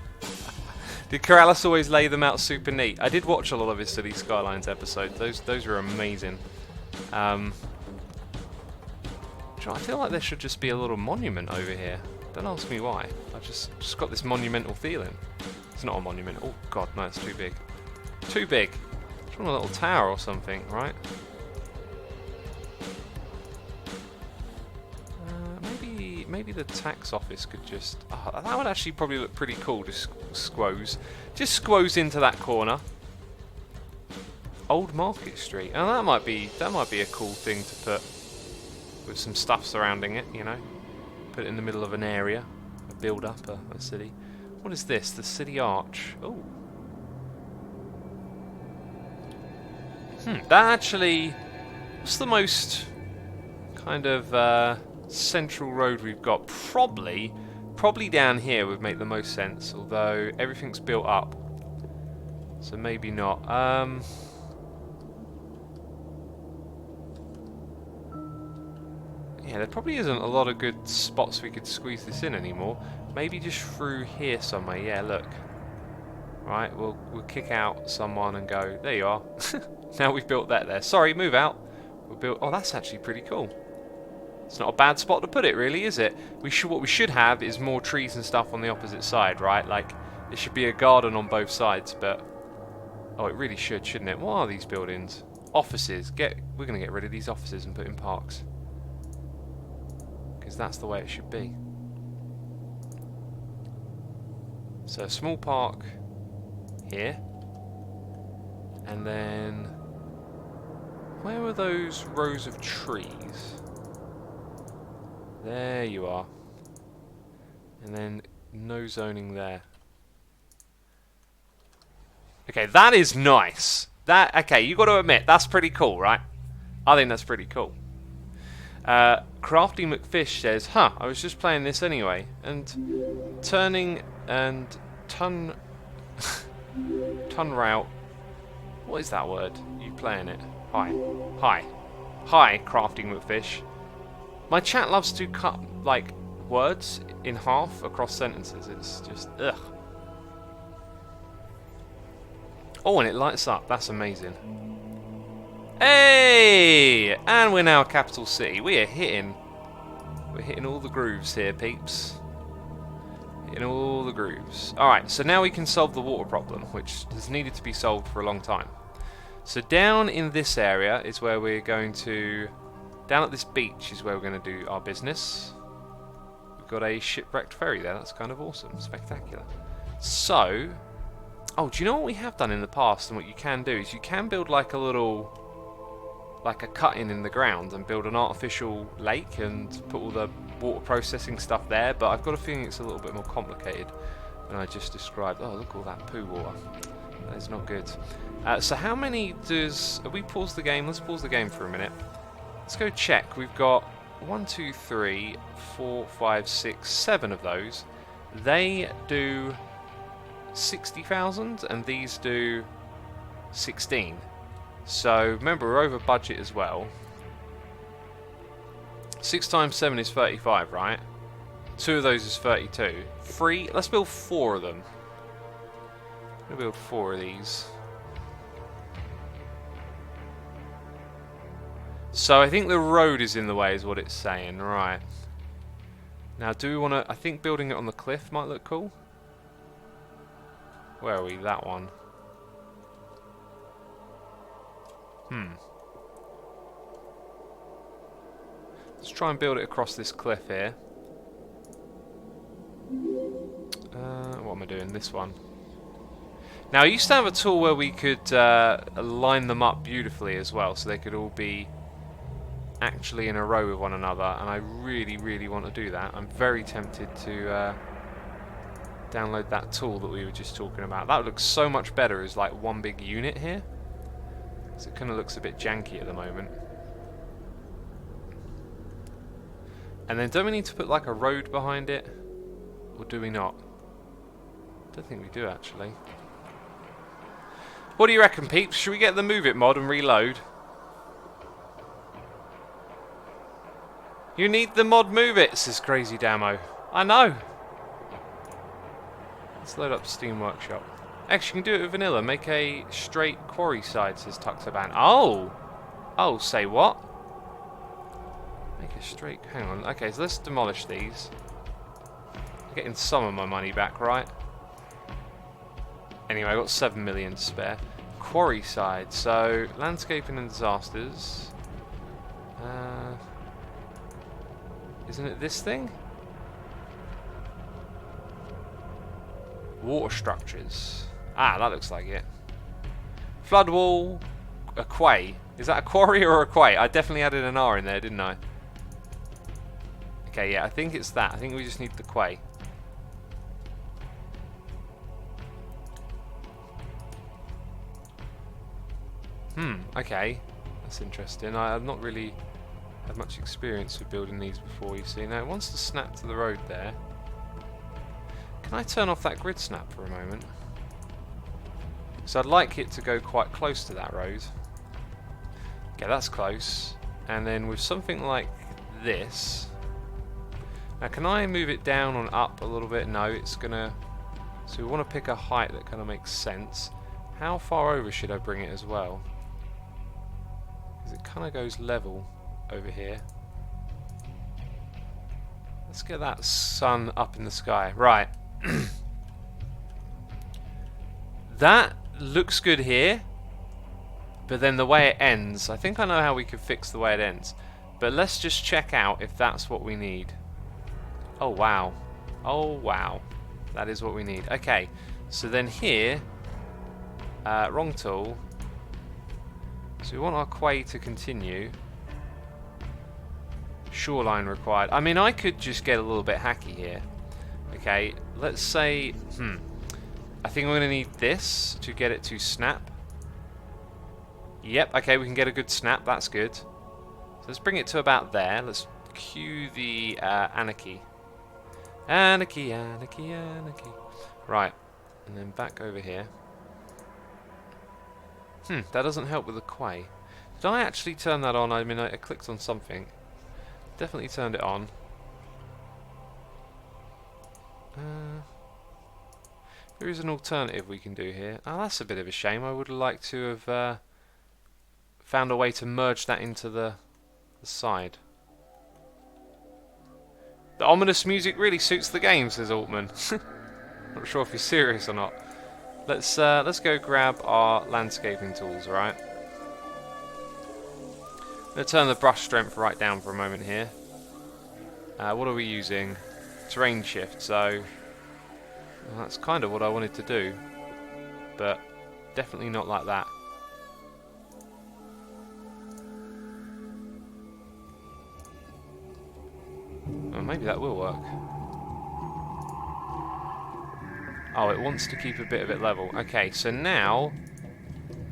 Did Corrales always lay them out super neat? I did watch a lot of his City Skylines episodes. Those were amazing. I feel like there should just be a little monument over here. Don't ask me why. I just got this monumental feeling. It's not a monument. Oh god, no, it's too big. Too big. It's on a little tower or something, right? Maybe the tax office could just... Oh, that would actually probably look pretty cool. Just squoze into that corner. Old Market Street. Oh, that might be a cool thing to put with some stuff surrounding it. You know, put it in the middle of an area, a build up a city. What is this? The City Arch. Oh. That actually... What's the most kind of central road we've got? Probably down here would make the most sense, although everything's built up, so maybe not. Yeah, there probably isn't a lot of good spots we could squeeze this in anymore. Maybe just through here somewhere. Yeah, look. Right, we'll kick out someone and go, there you are. Now we've built that there. Sorry, move out. We'll build... Oh, that's actually pretty cool. It's not a bad spot to put it, really, is it? What we should have is more trees and stuff on the opposite side, right? Like, there should be a garden on both sides, but... Oh, it really should, shouldn't it? What are these buildings? Offices. We're going to get rid of these offices and put in parks. Because that's the way it should be. So, a small park here. And then... Where are those rows of trees? There you are. And then no zoning there. Okay, that is nice. Okay, you got to admit, that's pretty cool, right? I think that's pretty cool. Crafty McFish says, huh, I was just playing this anyway. And turning and ton route. What is that word? You playing it? Hi, Crafty McFish. My chat loves to cut, like, words in half across sentences. It's just, ugh. Oh, and it lights up. That's amazing. Hey! And we're now a capital city. We're hitting all the grooves here, peeps. Hitting all the grooves. Alright, so now we can solve the water problem, which has needed to be solved for a long time. So down in this area is where we're going to... Down at this beach is where we're going to do our business. We've got a shipwrecked ferry there. That's kind of awesome. Spectacular. So... Oh, do you know what we have done in the past and what you can do is you can build like a little... like a cut-in in the ground and build an artificial lake and put all the water processing stuff there, but I've got a feeling it's a little bit more complicated than I just described. Oh, look at all that poo water. That is not good. So how many does... Have we paused the game? Let's pause the game for a minute. Let's go check. We've got 1, 2, 3, 4, 5, 6, 7 of those. They do 60,000 and these do 16. So remember, we're over budget as well. 6 times 7 is 35, right? 2 of those is 32. 3, let's build 4 of them. I'm going to build 4 of these. So I think the road is in the way is what it's saying, right. Now do we want to... I think building it on the cliff might look cool. Where are we? That one. Let's try and build it across this cliff here. What am I doing? This one. Now, I used to have a tool where we could line them up beautifully as well, so they could all be actually in a row with one another, and I really, really want to do that. I'm very tempted to download that tool that we were just talking about. That looks so much better as like one big unit here. So it kind of looks a bit janky at the moment. And then don't we need to put like a road behind it? Or do we not? I don't think we do actually. What do you reckon, peeps? Should we get the Move It mod and reload? You need the mod Move It, says Crazy Damo. I know. Let's load up Steam Workshop. Actually, you can do it with vanilla. Make a straight quarry side, says Tuxaban. Oh! Oh, say what? Make a straight... Hang on. Okay, so let's demolish these. I'm getting some of my money back, right? Anyway, I got 7 million to spare. Quarry side. So, landscaping and disasters. Isn't it this thing? Water structures. Ah, that looks like it. Flood wall, a quay. Is that a quarry or a quay? I definitely added an R in there, didn't I? Okay, yeah, I think it's that. I think we just need the quay. Okay. That's interesting. I've not really had much experience with building these before, you see. Now, it wants to snap to the road there. Can I turn off that grid snap for a moment? So I'd like it to go quite close to that road. Okay, that's close. And then with something like this... Now, can I move it down and up a little bit? No, it's gonna... So we want to pick a height that kind of makes sense. How far over should I bring it as well? Because it kind of goes level over here. Let's get that sun up in the sky. Right. That looks good here, but then the way it ends, I think I know how we could fix the way it ends, but let's just check out if that's what we need. Oh wow, oh wow, that is what we need. Okay, so then here, wrong tool, so we want our quay to continue. Shoreline required. I mean, I could just get a little bit hacky here. Okay, let's say, I think we're going to need this to get it to snap. Yep, okay, we can get a good snap, that's good. So let's bring it to about there. Let's cue the anarchy. Anarchy, anarchy, anarchy. Right, and then back over here. That doesn't help with the quay. Did I actually turn that on? I mean, I clicked on something. Definitely turned it on. There is an alternative we can do here. Oh, that's a bit of a shame. I would have liked to have found a way to merge that into the side. The ominous music really suits the game, says Altman. Not sure if he's serious or not. Let's go grab our landscaping tools, right? I'm going to turn the brush strength right down for a moment here. What are we using? Terrain shift, so well, that's kind of what I wanted to do, but definitely not like that. Well, maybe that will work. Oh, it wants to keep a bit of it level. Okay, so now,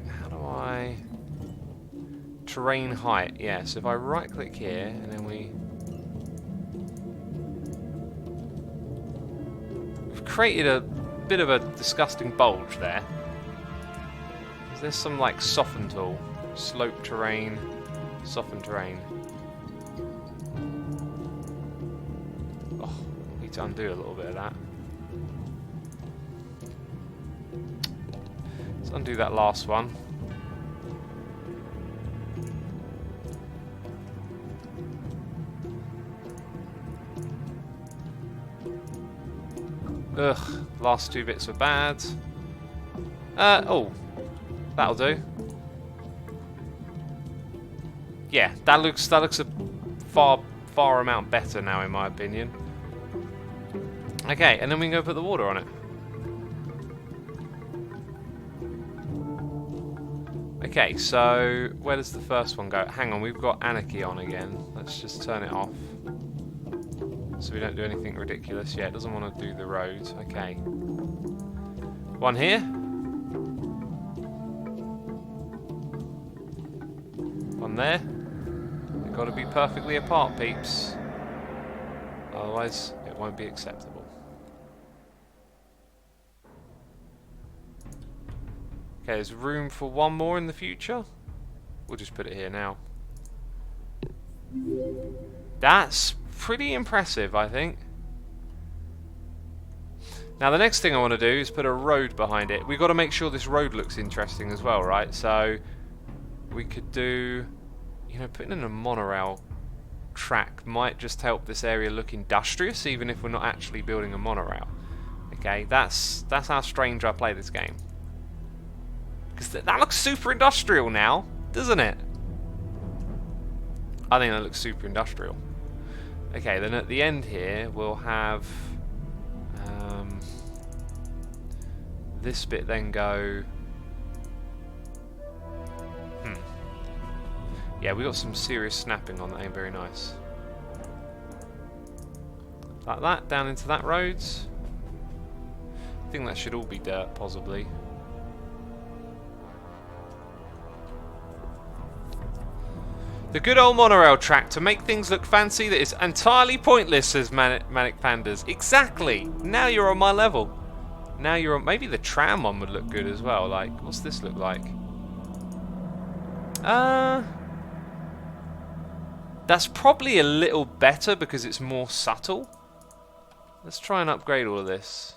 how do I... Terrain height, yeah, so if I right click here, and then we've created a bit of a disgusting bulge there. There's some like soften tool. Slope terrain, soften terrain. Oh, need to undo a little bit of that. Let's undo that last one. Ugh, last two bits are bad. Oh, that'll do. Yeah, that looks a far amount better now, in my opinion. Okay, and then we can go put the water on it. Okay, so where does the first one go? Hang on, we've got Anarchy on again. Let's just turn it off. So we don't do anything ridiculous. Yeah, it doesn't want to do the roads. Okay. One here. One there. They've got to be perfectly apart, peeps. Otherwise, it won't be acceptable. Okay, there's room for one more in the future. We'll just put it here now. That's pretty impressive, I think. Now the next thing I want to do is put a road behind it. We've got to make sure this road looks interesting as well, right? So we could do, you know, putting in a monorail track might just help this area look industrious, even if we're not actually building a monorail. Okay, that's how strange I play this game. Because that looks super industrial now, doesn't it? I think that looks super industrial. Okay, then at the end here we'll have this bit then go. Yeah, we got some serious snapping on that. Ain't very nice. Like that, down into that road. I think that should all be dirt, possibly. The good old monorail track to make things look fancy that is entirely pointless, says Manic Pandas. Exactly! Now you're on my level. Now you're on... Maybe the tram one would look good as well. Like, what's this look like? That's probably a little better because it's more subtle. Let's try and upgrade all of this.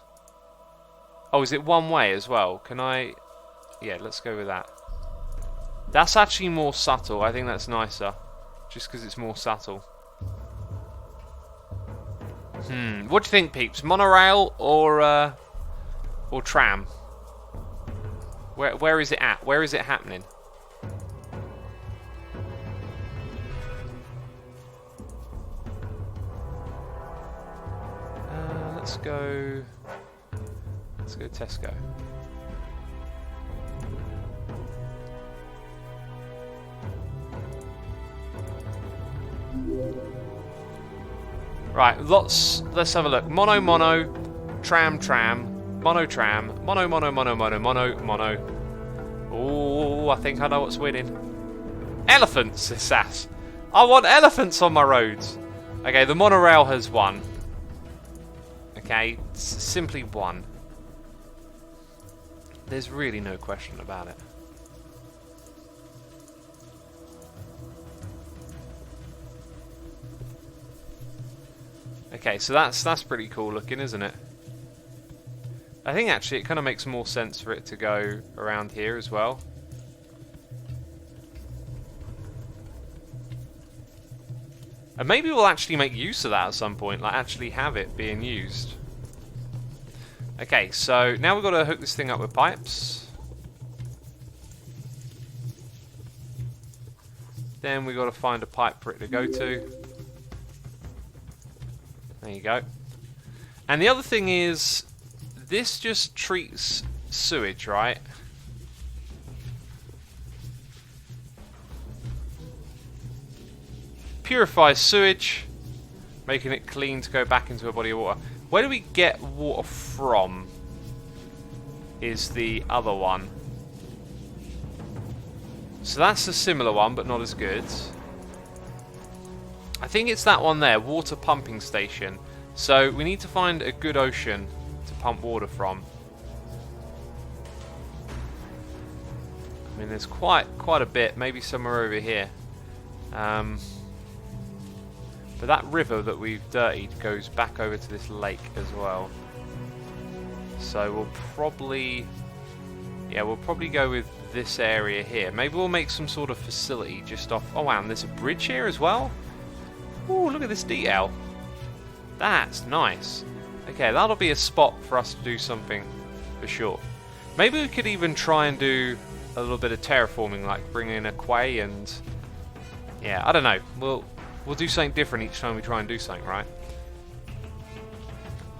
Oh, is it one way as well? Can I... Yeah, let's go with that. That's actually more subtle. I think that's nicer. Just because it's more subtle. What do you think, peeps? Monorail or tram? Where is it at? Where is it happening? Let's go Tesco. Right, let's have a look. Mono, tram, mono, tram, mono. Oh, I think I know what's winning. Elephants, sass. I want elephants on my roads. Okay, the monorail has won. Okay, it's simply won. There's really no question about it. Okay, so that's pretty cool looking, isn't it? I think actually it kind of makes more sense for it to go around here as well. And maybe we'll actually make use of that at some point, like actually have it being used. Okay, so now we've got to hook this thing up with pipes. Then we've got to find a pipe for it to go to. There you go. And the other thing is, this just treats sewage, right? Purifies sewage, making it clean to go back into a body of water. Where do we get water from? Is the other one. So that's a similar one, but not as good. I think it's that one there, water pumping station. So we need to find a good ocean to pump water from. I mean, there's quite a bit, maybe somewhere over here. But that river that we've dirtied goes back over to this lake as well. So we'll probably go with this area here. Maybe we'll make some sort of facility just off. Oh wow, and there's a bridge here as well. Ooh, look at this detail. That's nice. Okay, that'll be a spot for us to do something for sure. Maybe we could even try and do a little bit of terraforming, like bring in a quay and... Yeah, I don't know. We'll do something different each time we try and do something, right?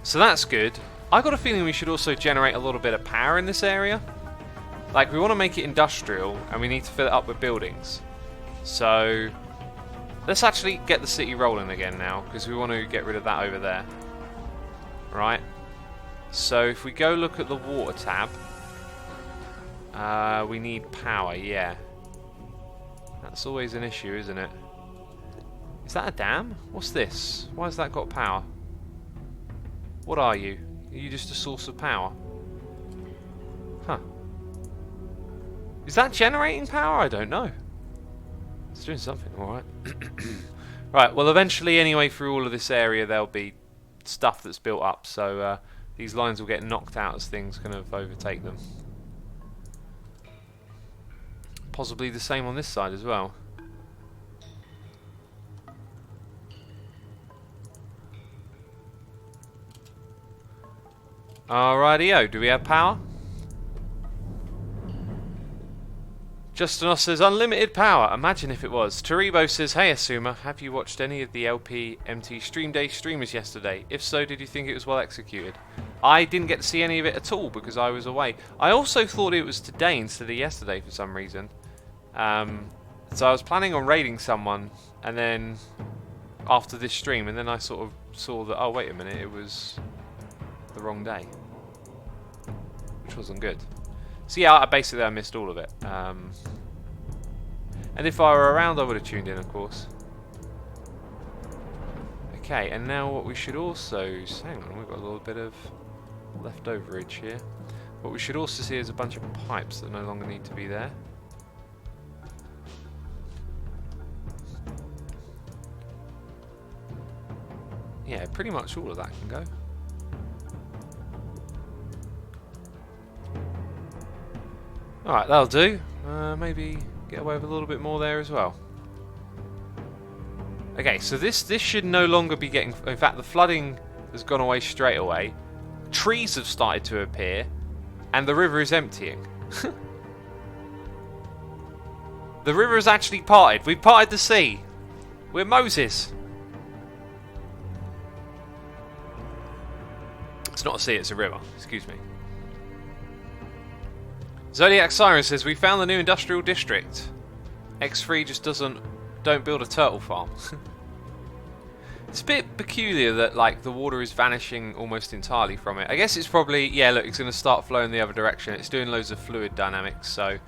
So that's good. I got a feeling we should also generate a little bit of power in this area. Like, we want to make it industrial, and we need to fill it up with buildings. So, let's actually get the city rolling again now, because we want to get rid of that over there. Right? So, if we go look at the water tab, we need power, yeah. That's always an issue, isn't it? Is that a dam? What's this? Why has that got power? What are you? Are you just a source of power? Huh. Is that generating power? I don't know. It's doing something, alright. Right, well eventually anyway through all of this area there'll be stuff that's built up, so these lines will get knocked out as things kind of overtake them. Possibly the same on this side as well. Alrighty-o, do we have power? Justinos says, unlimited power. Imagine if it was. Taribo says, hey Asuma, have you watched any of the LPMT Stream Day streamers yesterday? If so, did you think it was well executed? I didn't get to see any of it at all because I was away. I also thought it was today instead of yesterday for some reason. So I was planning on raiding someone, and then after this stream, and then I sort of saw that, oh wait a minute, it was the wrong day, which wasn't good. So yeah, basically I missed all of it. And if I were around, I would have tuned in, of course. Okay, and now what we should also... Hang on, we've got a little bit of leftoverage here. What we should also see is a bunch of pipes that no longer need to be there. Yeah, pretty much all of that can go. Alright, that'll do. Maybe get away with a little bit more there as well. Okay, so this should no longer be getting... In fact, the flooding has gone away straight away. Trees have started to appear. And the river is emptying. The river has actually parted. We've parted the sea. We're Moses. It's not a sea, it's a river. Excuse me. Zodiac Siren says, we found the new industrial district. X3 just don't build a turtle farm. It's a bit peculiar that like the water is vanishing almost entirely from it. I guess it's probably, yeah, look, it's going to start flowing the other direction. It's doing loads of fluid dynamics, so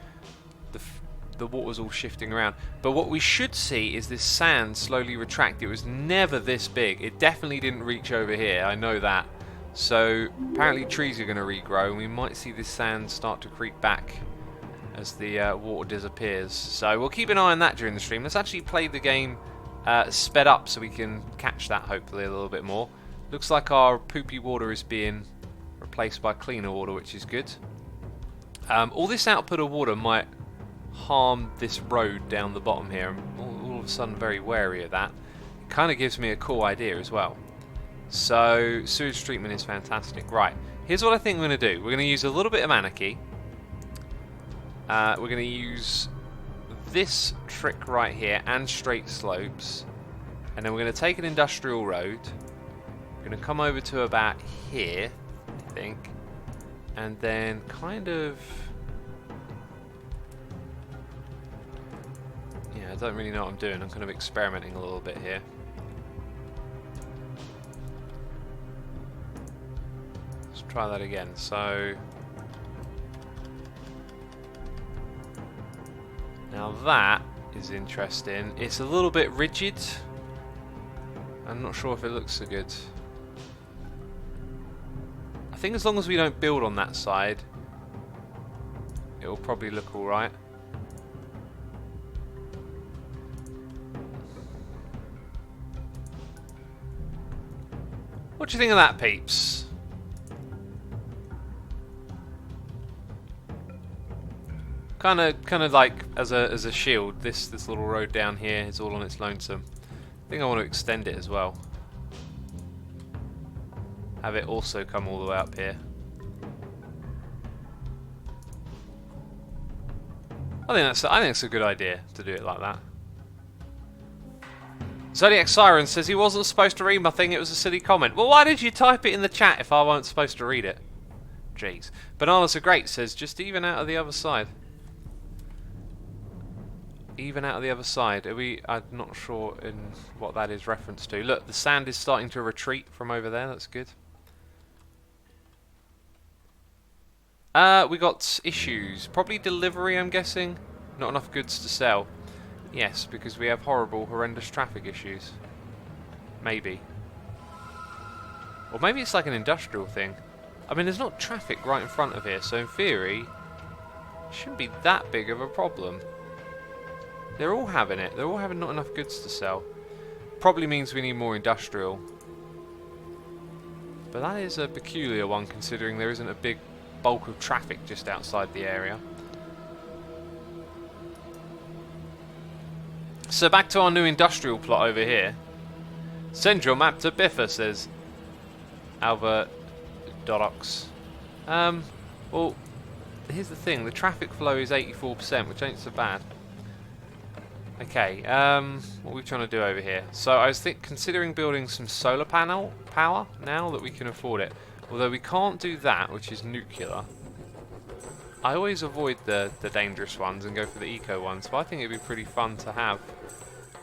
the water's all shifting around. But what we should see is this sand slowly retract. It was never this big. It definitely didn't reach over here, I know that. So apparently trees are going to regrow, and we might see this sand start to creep back as the water disappears. So we'll keep an eye on that during the stream. Let's actually play the game sped up so we can catch that hopefully a little bit more. Looks like our poopy water is being replaced by cleaner water, which is good. All this output of water might harm this road down the bottom here. I'm all of a sudden very wary of that. It kind of gives me a cool idea as well. So, sewage treatment is fantastic. Right, here's what I think we're going to do. We're going to use a little bit of anarchy. We're going to use this trick right here and straight slopes. And then we're going to take an industrial road. We're going to come over to about here, I think. And then kind of... Yeah, I don't really know what I'm doing. I'm kind of experimenting a little bit here. Try that again. So now that is interesting. It's a little bit rigid. I'm not sure if it looks so good. I think as long as we don't build on that side, it will probably look alright. What do you think of that, peeps? Kind of like as a shield. This little road down here is all on its lonesome. I think I want to extend it as well. Have it also come all the way up here. I think that's a good idea to do it like that. Zodiac Siren says he wasn't supposed to read my thing. It was a silly comment. Well, why did you type it in the chat if I weren't supposed to read it? Jeez. Bananas are great, says just even out of the other side. Even out of the other side. Are we? I'm not sure in what that is reference to. Look, the sand is starting to retreat from over there. That's good. We got issues. Probably delivery, I'm guessing. Not enough goods to sell. Yes, because we have horrible, horrendous traffic issues. Maybe. Or maybe it's like an industrial thing. I mean, there's not traffic right in front of here, so in theory, it shouldn't be that big of a problem. They're all having it. They're all having not enough goods to sell. Probably means we need more industrial. But that is a peculiar one, considering there isn't a big bulk of traffic just outside the area. So back to our new industrial plot over here. Send your map to Biffa, says Albert Dodox. Well, here's the thing. The traffic flow is 84%, which ain't so bad. Okay, what are we trying to do over here? So I was considering building some solar panel power now that we can afford it. Although we can't do that, which is nuclear. I always avoid the dangerous ones and go for the eco ones, but I think it'd be pretty fun to have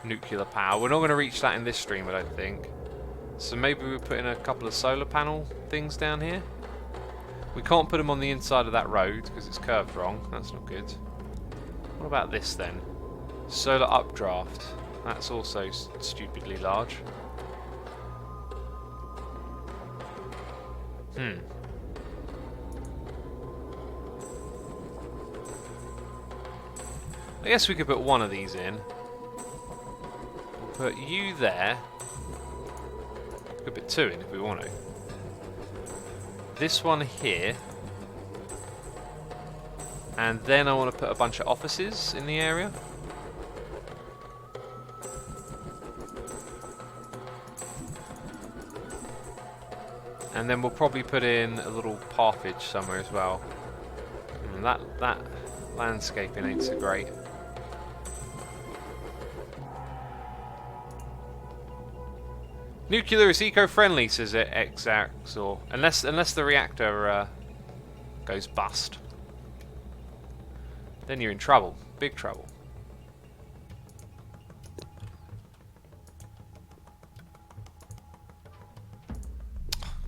nuclear power. We're not going to reach that in this stream, I don't think. So maybe we put in a couple of solar panel things down here. We can't put them on the inside of that road because it's curved wrong. That's not good. What about this then? Solar updraft. That's also stupidly large. I guess we could put one of these in. We'll put you there. We could put two in if we want to. This one here. And then I want to put a bunch of offices in the area. And then we'll probably put in a little parkage somewhere as well. And that landscaping ain't so great. Nuclear is eco-friendly, says it Xaxor. Unless the reactor goes bust. Then you're in trouble. Big trouble.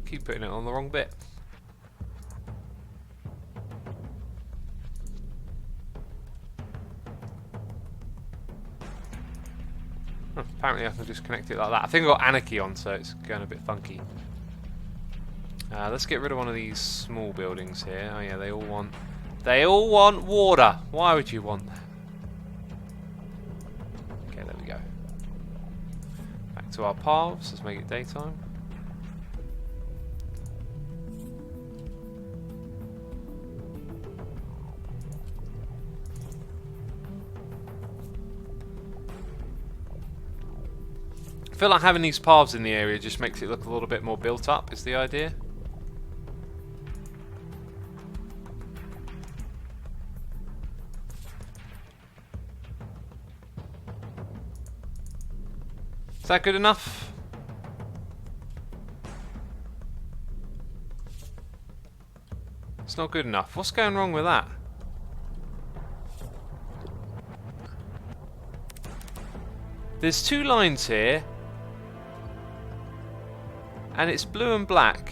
Keep putting it on the wrong bit. Apparently I can just connect it like that. I think I've got Anarchy on, so it's going a bit funky. Let's get rid of one of these small buildings here. Oh yeah, they all want water. Why would you want that? Okay, there we go. Back to our paths. Let's make it daytime. I feel like having these paths in the area just makes it look a little bit more built up, is the idea. Is that good enough? It's not good enough. What's going wrong with that? There's two lines here. And it's blue and black,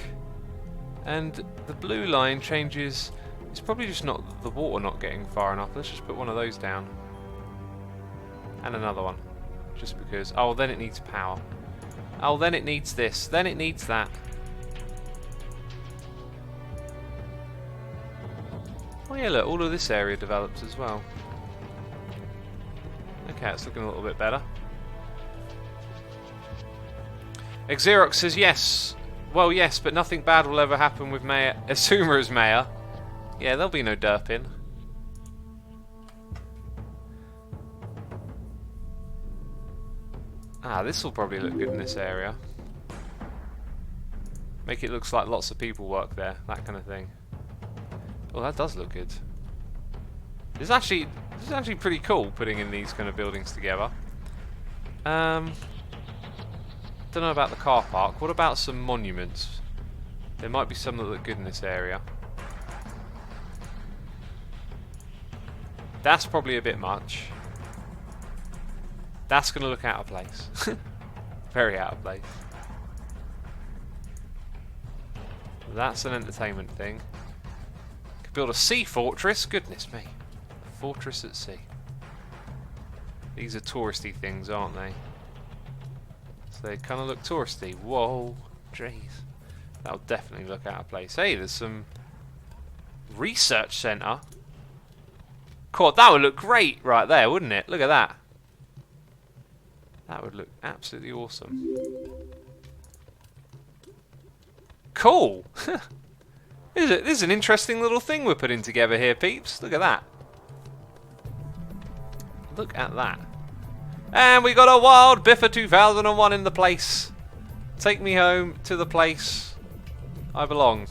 and the blue line changes. It's probably just not the water not getting far enough. Let's just put one of those down, and another one, just because. Oh, then it needs power. Oh, then it needs this. Then it needs that. Oh yeah, look, all of this area develops as well. Okay, it's looking a little bit better. Xerox says yes. Well, yes, but nothing bad will ever happen with Mayor Asuma as mayor. Yeah, there'll be no derping. Ah, this will probably look good in this area. Make it look like lots of people work there, that kind of thing. Oh, that does look good. This is actually pretty cool, putting in these kind of buildings together. Don't know about the car park. What about some monuments? There might be some that look good in this area. That's probably a bit much. That's going to look out of place. Very out of place. That's an entertainment thing. Could build a sea fortress. Goodness me. Fortress at sea. These are touristy things, aren't they? So they kind of look touristy. Whoa. Jeez. That'll definitely look out of place. Hey, there's some research centre. God, that would look great right there, wouldn't it? Look at that. That would look absolutely awesome. Cool. This is an interesting little thing we're putting together here, peeps. Look at that. Look at that. And we got a wild Biffa 2001 in the place. Take me home to the place I belong.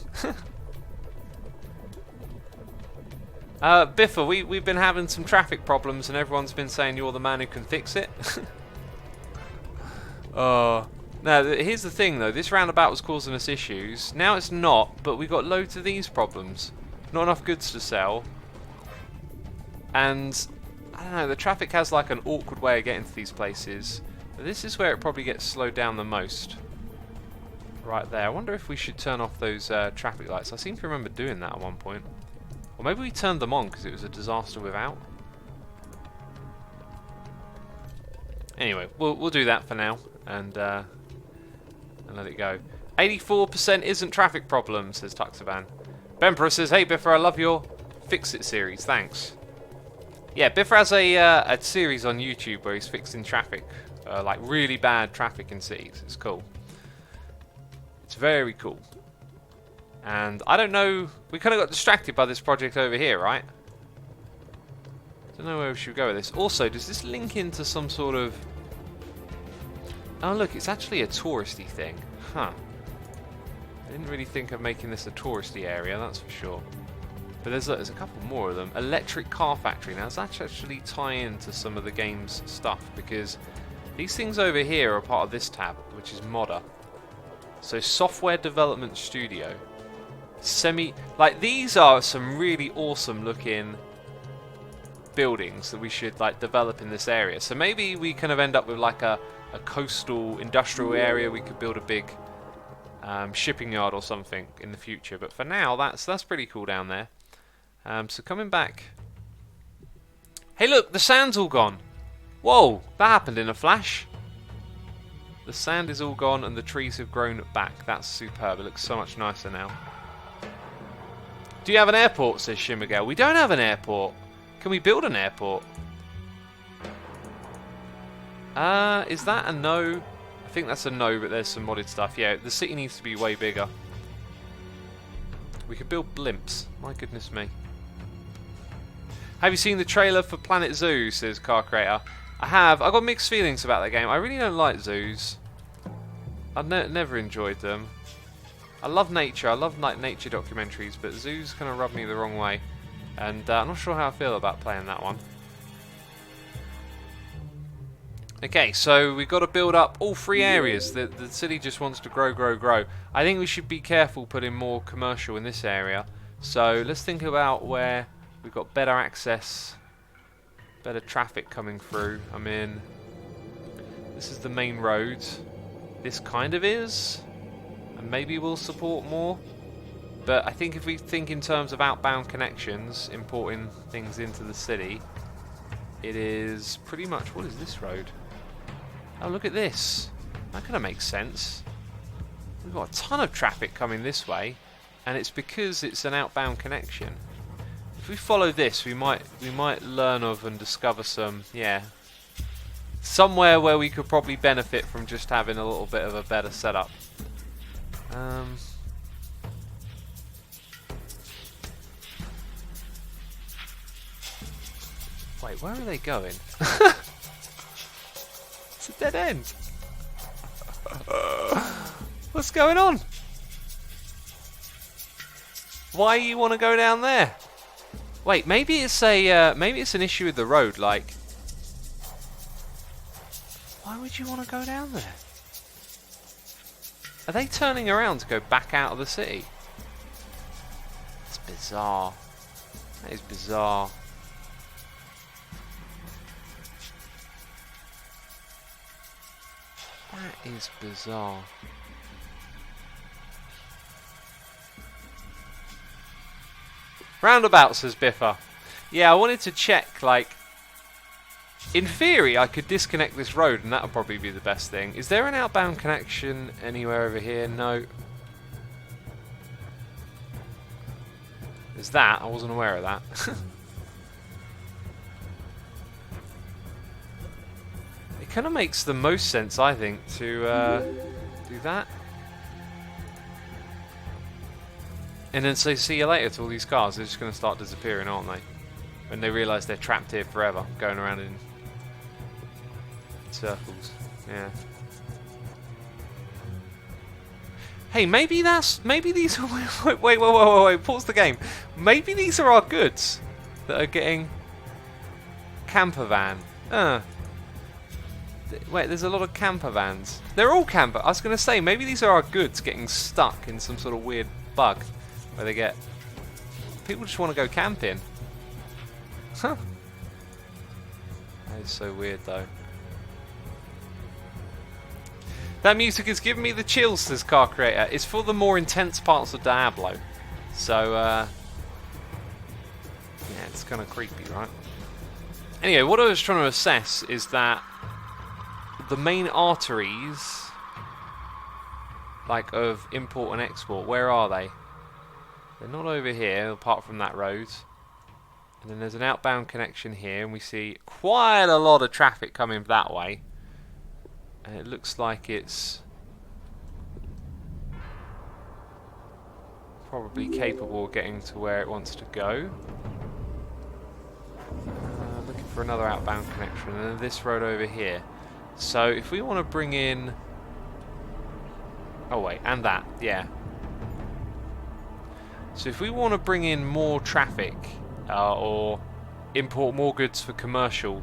Biffa, we've been having some traffic problems and everyone's been saying you're the man who can fix it. Now, here's the thing though, this roundabout was causing us issues. Now it's not, but we've got loads of these problems. Not enough goods to sell. And, I don't know, the traffic has like an awkward way of getting to these places. But this is where it probably gets slowed down the most. Right there. I wonder if we should turn off those traffic lights. I seem to remember doing that at one point. Or maybe we turned them on because it was a disaster without. Anyway, we'll do that for now and let it go. 84% isn't traffic problem, says Tuxaban. Bemperor says, hey Biffa, I love your Fix It series, thanks. Yeah, Biffa has a series on YouTube where he's fixing traffic, like really bad traffic in cities. It's cool. It's very cool. And I don't know, we kind of got distracted by this project over here, right? Don't know where we should go with this. Also, does this link into some sort of... Oh look, it's actually a touristy thing. Huh. I didn't really think of making this a touristy area, that's for sure. But there's a couple more of them. Electric car factory. Now, does that actually tie into some of the game's stuff? Because these things over here are part of this tab, which is modder. So software development studio. Like these are some really awesome looking buildings that we should like develop in this area. So maybe we kind of end up with like a coastal industrial area. We could build a big shipping yard or something in the future. But for now, that's pretty cool down there. So coming back. Hey look, the sand's all gone. Whoa, that happened in a flash. The sand is all gone and the trees have grown back. That's superb. It looks so much nicer now. Do you have an airport, says Shimmergale. We don't have an airport. Can we build an airport? Is that a no? I think that's a no, but there's some modded stuff. Yeah, the city needs to be way bigger. We could build blimps. My goodness me. Have you seen the trailer for Planet Zoo, says Car Creator. I have. I got mixed feelings about that game. I really don't like zoos. I've never enjoyed them. I love nature. I love like nature documentaries, but zoos kind of rub me the wrong way. And I'm not sure how I feel about playing that one. Okay, so we've got to build up all three areas. The city just wants to grow, grow, grow. I think we should be careful putting more commercial in this area. So let's think about where we've got better access, better traffic coming through. I mean, this is the main road. This kind of is. And maybe we'll support more. But I think if we think in terms of outbound connections, importing things into the city, it is pretty much... What is this road? Oh, look at this. That kind of makes sense. We've got a ton of traffic coming this way, and it's because it's an outbound connection. If we follow this, we might learn of and discover some, yeah, somewhere where we could probably benefit from just having a little bit of a better setup. Wait, where are they going? It's a dead end. What's going on? Why you want to go down there? Wait, maybe it's an issue with the road. Like, why would you want to go down there? Are they turning around to go back out of the city? It's bizarre. That is bizarre. That is bizarre. Roundabout, says Biffa. Yeah, I wanted to check, like, in theory I could disconnect this road and that would probably be the best thing. Is there an outbound connection anywhere over here? No. There's that, I wasn't aware of that. It kind of makes the most sense, I think, to do that. And then say see you later to all these cars. They're just going to start disappearing, aren't they? When they realise they're trapped here forever, going around in circles. Yeah. Hey, maybe these are... wait, pause the game. Maybe these are our goods that are getting... Camper van. Wait, there's a lot of camper vans. They're all camper. I was going to say, maybe these are our goods getting stuck in some sort of weird bug. Where they get... People just want to go camping. Huh. That is so weird, though. That music is giving me the chills, says Car Creator. It's for the more intense parts of Diablo. So, yeah, it's kind of creepy, right? Anyway, what I was trying to assess is that the main arteries, like, of import and export, where are they? They're not over here, apart from that road. And then there's an outbound connection here, and we see quite a lot of traffic coming that way. And it looks like it's probably capable of getting to where it wants to go. Looking for another outbound connection, and then this road over here. So if we want to bring in... Oh wait, and that, yeah. So if we want to bring in more traffic, or import more goods for commercial,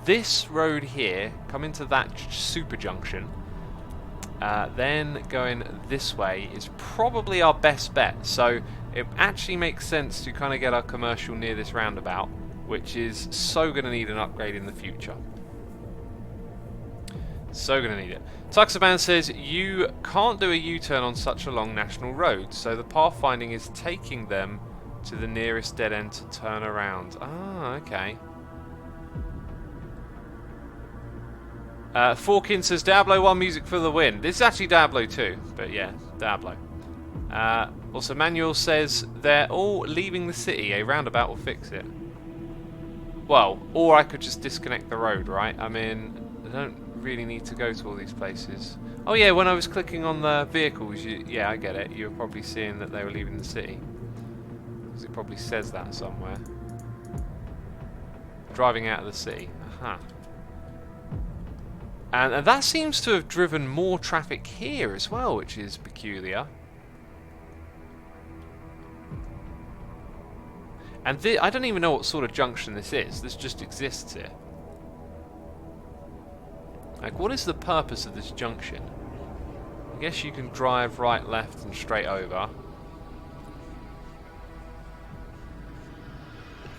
this road here, come into that super junction, then going this way is probably our best bet. So it actually makes sense to kind of get our commercial near this roundabout, which is so going to need an upgrade in the future. So going to need it. Tuxaban says, you can't do a U-turn on such a long national road, so the pathfinding is taking them to the nearest dead end to turn around. Ah, okay. Forkin says, Diablo 1 music for the win. This is actually Diablo 2, but yeah, Diablo. Also, Manuel says, they're all leaving the city. A roundabout will fix it. Well, or I could just disconnect the road, right? I mean, I don't really need to go to all these places. Oh yeah, when I was clicking on the vehicles, yeah, I get it. You were probably seeing that they were leaving the city. Because it probably says that somewhere. Driving out of the city. Aha. And that seems to have driven more traffic here as well, which is peculiar. And I don't even know what sort of junction this is. This just exists here. Like, what is the purpose of this junction? I guess you can drive right, left, and straight over. I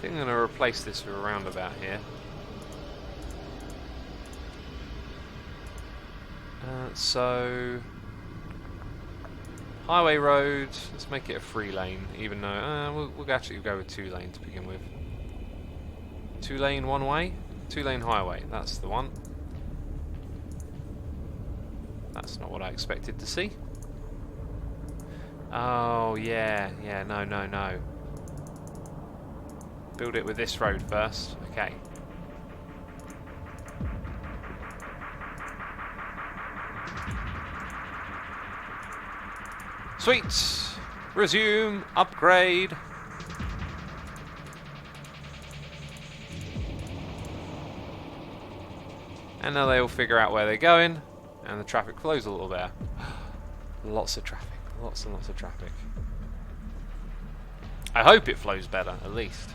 think I'm going to replace this with a roundabout here. So... Highway road, let's make it a 3 lane, even though we'll actually go with 2 lane to begin with. 2 lane one way, 2 lane highway, that's the one. That's not what I expected to see. Oh yeah, no. Build it with this road first, okay. Sweet! Resume, upgrade. And now they all figure out where they're going, and the traffic flows a little better. Lots of traffic, lots and lots of traffic. I hope it flows better, at least.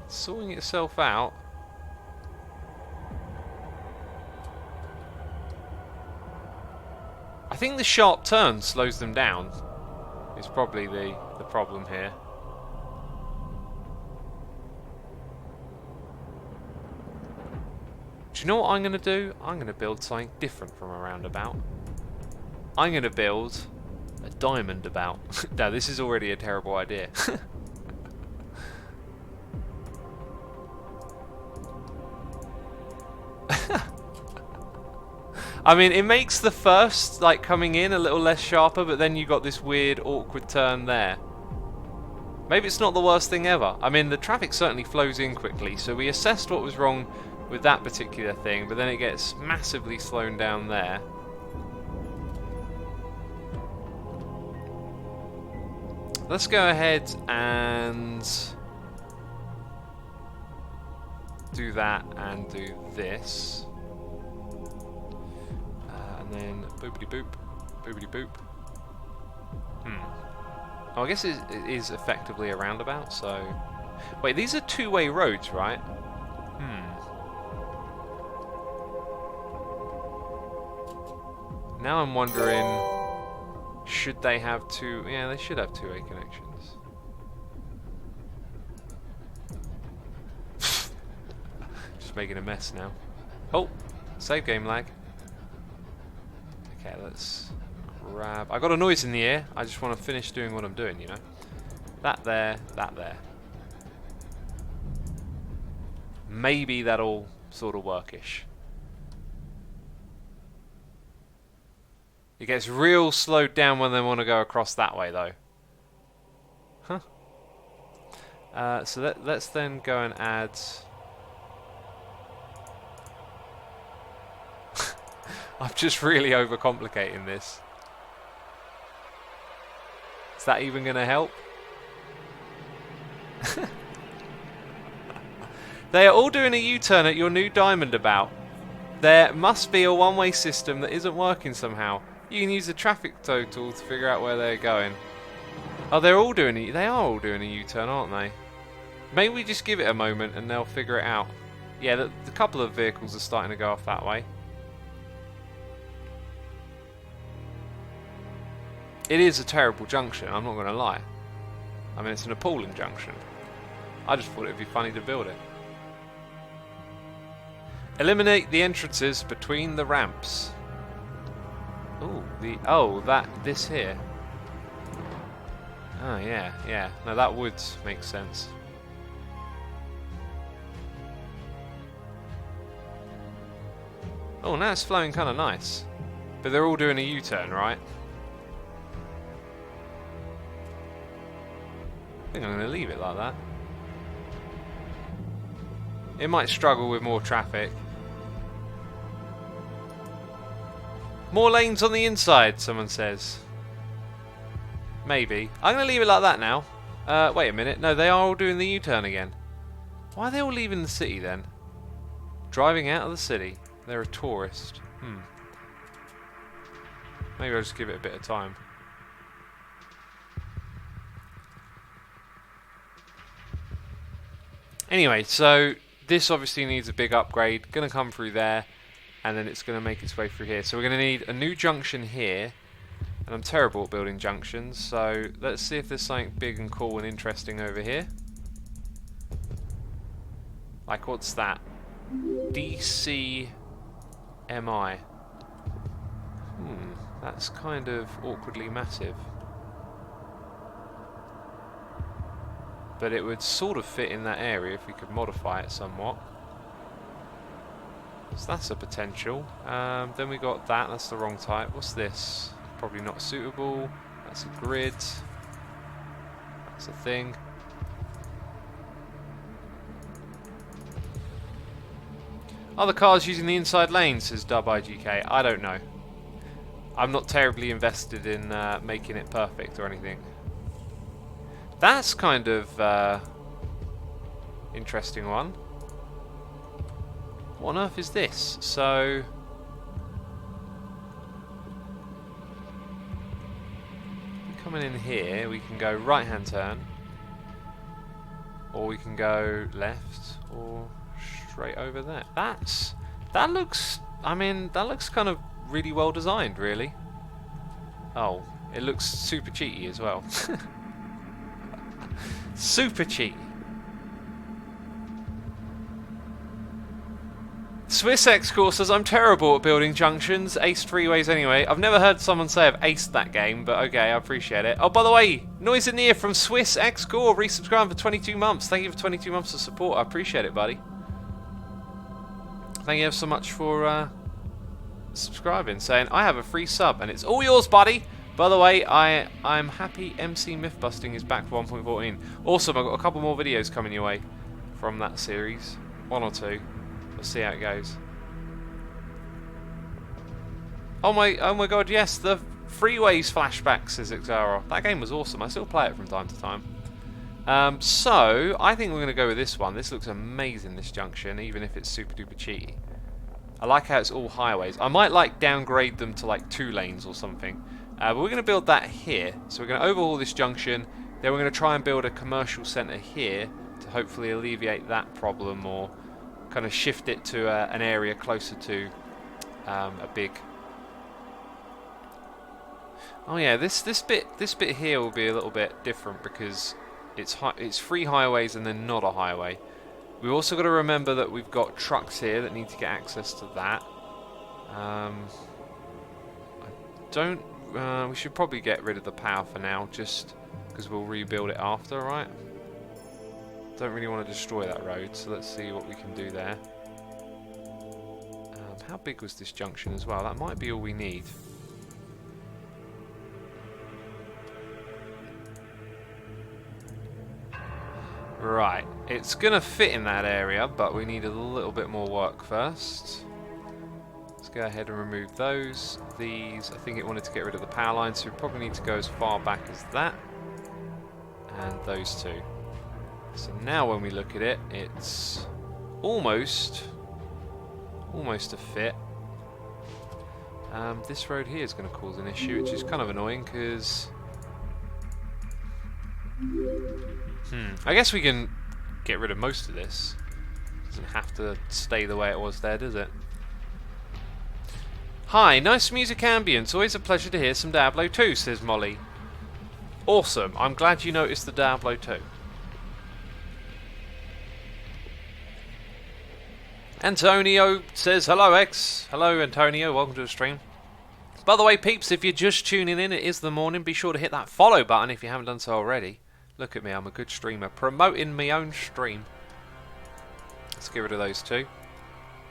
Sorting itself out. I think the sharp turn slows them down. is probably the problem here. Do you know what I'm going to do? I'm going to build something different from a roundabout. I'm going to build a diamond about. Now, this is already a terrible idea. I mean, it makes the first, like, coming in a little less sharper, but then you got this weird, awkward turn there. Maybe it's not the worst thing ever. I mean, the traffic certainly flows in quickly, so we assessed what was wrong with that particular thing, but then it gets massively slowed down there. Let's go ahead and do that and do this. And then boopity boop, boopity boop. Oh, I guess it is effectively a roundabout, so... Wait, these are two-way roads, right? Now I'm wondering... Should they have two... Yeah, they should have two-way connections. Just making a mess now. Oh! Save game lag. Okay, let's grab... I got a noise in the ear. I just want to finish doing what I'm doing, you know? That there, that there. Maybe that'll sort of workish. It gets real slowed down when they want to go across that way, though. Huh. So let's then go and add... I'm just really overcomplicating this. Is that even going to help? They are all doing a U-turn at your new diamond about. There must be a one-way system that isn't working somehow. You can use the traffic total to figure out where they're going. Oh, they are all doing a U-turn, aren't they? Maybe we just give it a moment and they'll figure it out. Yeah, the couple of vehicles are starting to go off that way. It is a terrible junction, I'm not going to lie. I mean, it's an appalling junction. I just thought it would be funny to build it. Eliminate the entrances between the ramps. Ooh, this here. Oh, yeah. No, that would make sense. Oh, now it's flowing kind of nice. But they're all doing a U-turn, right? I think I'm going to leave it like that. It might struggle with more traffic. More lanes on the inside, someone says. Maybe. I'm going to leave it like that now. Wait a minute. No, they are all doing the U-turn again. Why are they all leaving the city then? Driving out of the city. They're a tourist. Maybe I'll just give it a bit of time. Anyway, so this obviously needs a big upgrade. Going to come through there, and then it's going to make its way through here. So we're going to need a new junction here, and I'm terrible at building junctions, so let's see if there's something big and cool and interesting over here. Like, what's that? DCMI. That's kind of awkwardly massive. But it would sort of fit in that area if we could modify it somewhat. So that's a potential. Then we got that, that's the wrong type. What's this? Probably not suitable. That's a grid. That's a thing. Are the cars using the inside lane, says DubIGK? I don't know. I'm not terribly invested in making it perfect or anything. That's kind of interesting one. What on earth is this? So coming in here, we can go right hand turn, or we can go left, or straight over there. That looks, I mean, that looks kind of really well designed, really. Oh, It looks super cheaty as well. Super cheaty. Swiss X-Core says, I'm terrible at building junctions. Aced freeways anyway. I've never heard someone say I've aced that game, but okay, I appreciate it. Oh, by the way, Noise in the Ear from Swiss X-Core, resubscribing for 22 months. Thank you for 22 months of support. I appreciate it, buddy. Thank you so much for subscribing, saying, I have a free sub, and it's all yours, buddy. By the way, I'm happy MC Mythbusting is back for 1.14. Awesome, I've got a couple more videos coming your way from that series. 1 or 2. We'll see how it goes. Oh my god, yes, the Freeways flashback, says Xara. That game was awesome. I still play it from time to time. So, I think we're going to go with this one. This looks amazing, this junction, even if it's super duper cheaty. I like how it's all highways. I might like downgrade them to like 2 lanes or something. But we're going to build that here. So we're going to overhaul this junction. Then we're going to try and build a commercial centre here to hopefully alleviate that problem, or kind of shift it to an area closer to a big. Oh yeah, this bit here will be a little bit different because it's 3 highways and then not a highway. We've also got to remember that we've got trucks here that need to get access to that. We should probably get rid of the power for now, just because we'll rebuild it after, right? Don't really want to destroy that road, so let's see what we can do there. How big was this junction as well? That might be all we need. Right, it's going to fit in that area, but we need a little bit more work first. Let's go ahead and remove those. These, I think it wanted to get rid of the power lines, so we probably need to go as far back as that. And those 2. So now when we look at it, it's almost a fit. This road here is going to cause an issue, which is kind of annoying because... I guess we can get rid of most of this. Doesn't have to stay the way it was there, does it? Hi, nice music ambience. Always a pleasure to hear some Diablo 2, says Molly. Awesome. I'm glad you noticed the Diablo 2. Antonio says, hello, X. Hello, Antonio. Welcome to the stream. By the way, peeps, if you're just tuning in, it is the morning. Be sure to hit that follow button if you haven't done so already. Look at me, I'm a good streamer. Promoting my own stream. Let's get rid of those 2.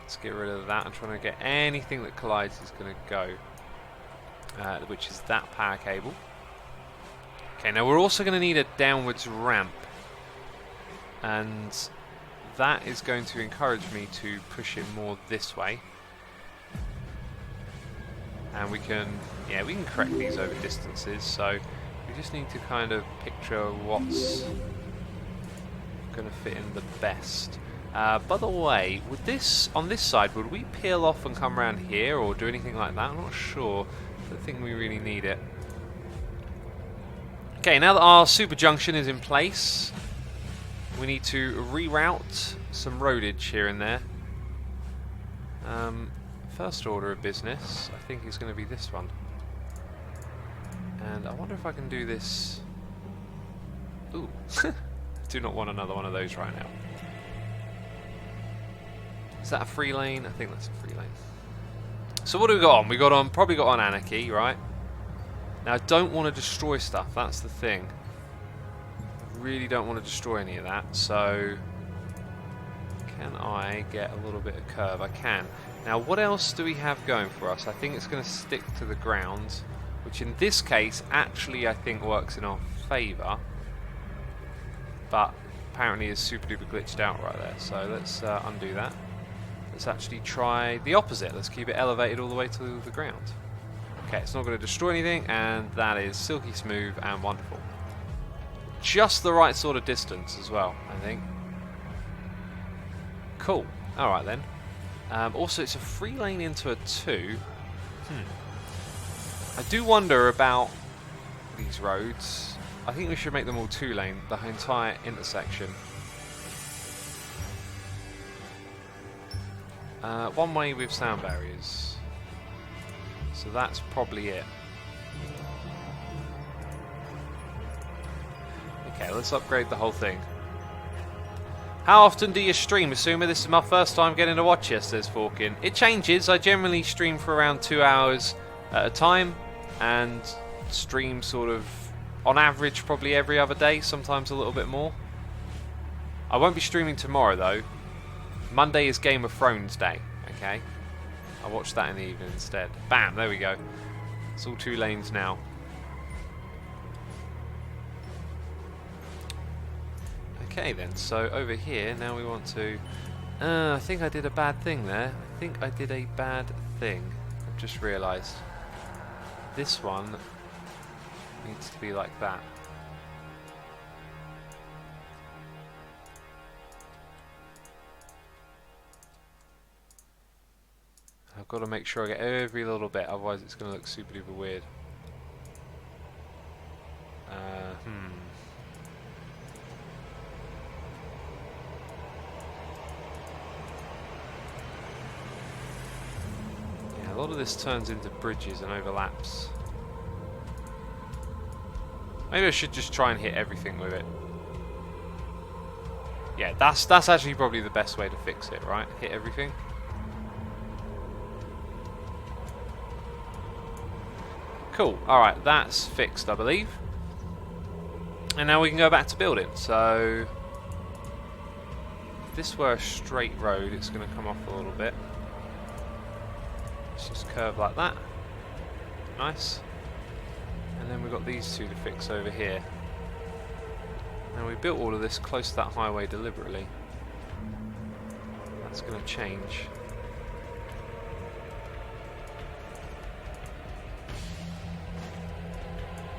Let's get rid of that. I'm trying to get anything that collides is going to go. Which is that power cable. Okay, now we're also going to need a downwards ramp. And that is going to encourage me to push it more this way. And we can correct these over distances. So we just need to kind of picture what's going to fit in the best. By the way, would this, on this side, would we peel off and come around here or do anything like that? I'm not sure. I don't think we really need it. Okay, now that our super junction is in place, we need to reroute some roadage here and there. First order of business, I think, is going to be this one. And I wonder if I can do this... Ooh. Do not want another one of those right now. Is that a 3 lane? I think that's a 3 lane. So what do we got on? We got on, probably got on Anarchy, right? Now I don't want to destroy stuff, that's the thing. I really don't want to destroy any of that, so... Can I get a little bit of curve? I can. Now what else do we have going for us? I think it's going to stick to the ground, which in this case actually I think works in our favour. But apparently is super duper glitched out right there, so let's undo that. Let's actually try the opposite. Let's keep it elevated all the way to the ground. Okay, it's not going to destroy anything, and that is silky smooth and wonderful. Just the right sort of distance as well, I think. Cool. Alright then. Also, it's a 3 lane into a 2. I do wonder about these roads. I think we should make them all 2 lane, the entire intersection. One way with sound barriers. So that's probably it. Okay, let's upgrade the whole thing. How often do you stream? Assuming this is my first time getting to watch you, says Forkin. It changes. I generally stream for around 2 hours at a time, and stream sort of, on average, probably every other day, sometimes a little bit more. I won't be streaming tomorrow, though. Monday is Game of Thrones Day, okay? I'll watch that in the evening instead. Bam, there we go. It's all 2 lanes now. Okay then, so over here, now we want to... I think I did a bad thing there. I think I did a bad thing. I've just realised. This one needs to be like that. I've got to make sure I get every little bit, otherwise it's going to look super duper weird. Yeah, a lot of this turns into bridges and overlaps. Maybe I should just try and hit everything with it. Yeah, that's actually probably the best way to fix it, right? Hit everything. Cool, alright, that's fixed, I believe. And now we can go back to building. So, if this were a straight road, it's going to come off a little bit. Let's just curve like that. Nice. And then we've got these two to fix over here. Now we built all of this close to that highway deliberately. That's going to change.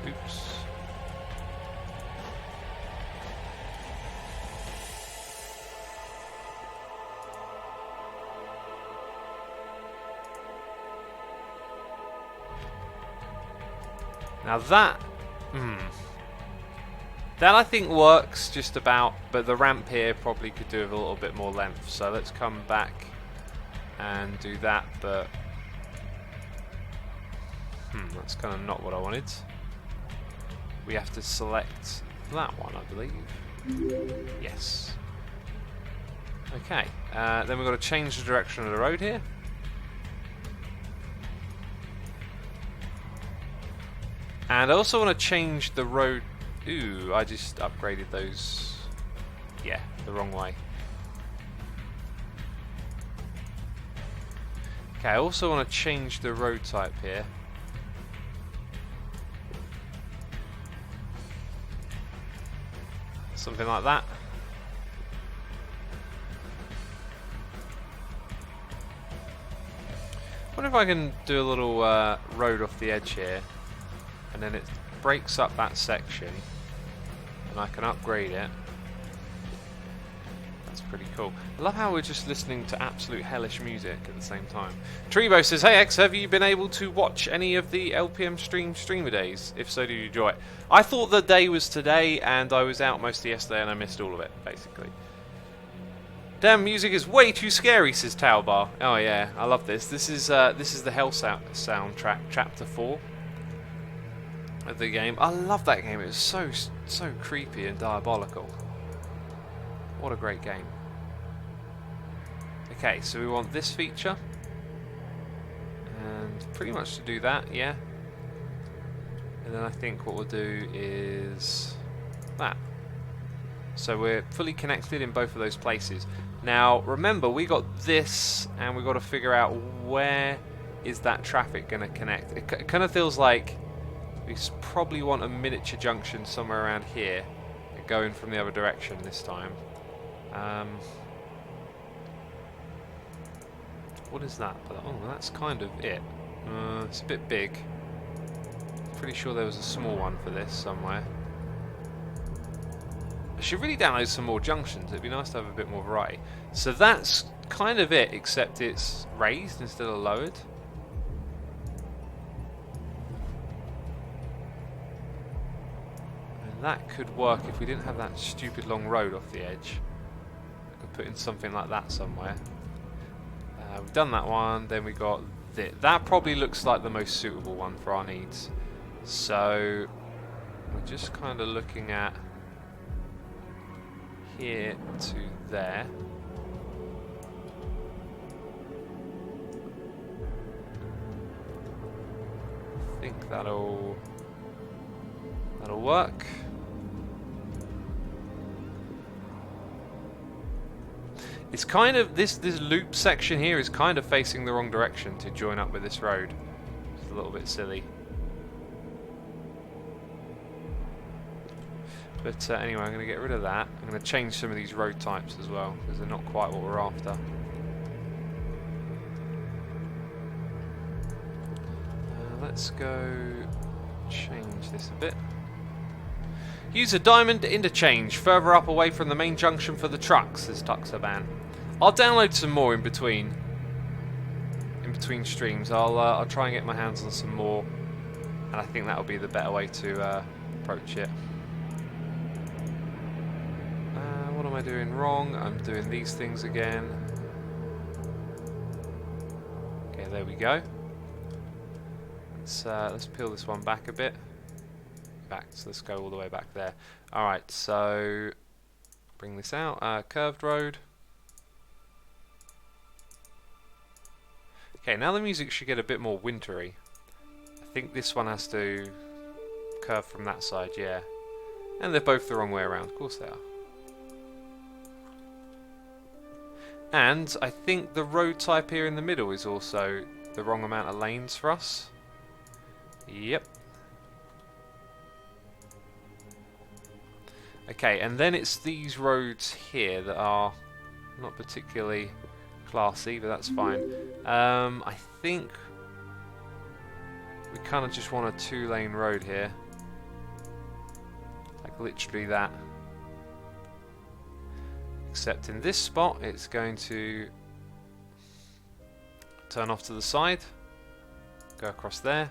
Oops. Now that, that I think works just about, but the ramp here probably could do with a little bit more length. So let's come back and do that, but that's kind of not what I wanted. We have to select that one, I believe. Yes. Okay, then we've got to change the direction of the road here. And I also want to change the road. Ooh, I just upgraded those. Yeah, the wrong way. Okay, I also want to change the road type here. Something like that. I wonder if I can do a little road off the edge here, and then it breaks up that section, and I can upgrade it. That's pretty cool. I love how we're just listening to absolute hellish music at the same time. Trebo says, "Hey X, have you been able to watch any of the LPM streamer days? If so, did you enjoy it?" I thought the day was today, and I was out most of yesterday, and I missed all of it, basically. Damn, music is way too scary, says Talbar. Oh yeah, I love this. This is the Hell soundtrack, Chapter 4 of the game. I love that game. It was so creepy and diabolical. What a great game. Okay, so we want this feature, and pretty much to do that, yeah. And then I think what we'll do is that. So we're fully connected in both of those places. Now remember, we got this, and we've got to figure out where is that traffic going to connect. It kind of feels like we probably want a miniature junction somewhere around here, going from the other direction this time. What is that? Oh, that's kind of it. It's a bit big. Pretty sure there was a small one for this somewhere. I should really download some more junctions. It'd be nice to have a bit more variety. So that's kind of it, except it's raised instead of lowered. And that could work if we didn't have that stupid long road off the edge. I could put in something like that somewhere. We've done that one, then we got this. That probably looks like the most suitable one for our needs. So we're just kind of looking at here to there. I think that'll work. It's kind of this loop section here is kind of facing the wrong direction to join up with this road. It's a little bit silly. But anyway, I'm going to get rid of that. I'm going to change some of these road types as well, because they're not quite what we're after. Let's go change this a bit. Use a diamond interchange further up away from the main junction for the trucks, says Tuxaban. I'll download some more in between streams. I'll try and get my hands on some more, and I think that'll be the better way to approach it. What am I doing wrong? I'm doing these things again. Okay, there we go. Let's peel this one back a bit. Back, so let's go all the way back there. Alright, so bring this out. Curved road. Okay, now the music should get a bit more wintry. I think this one has to curve from that side, yeah. And they're both the wrong way around, of course they are. And I think the road type here in the middle is also the wrong amount of lanes for us. Yep. Okay, and then it's these roads here that are not particularly classy, but that's fine. I think we kind of just want a 2-lane road here. Like literally that. Except in this spot, it's going to turn off to the side, go across there.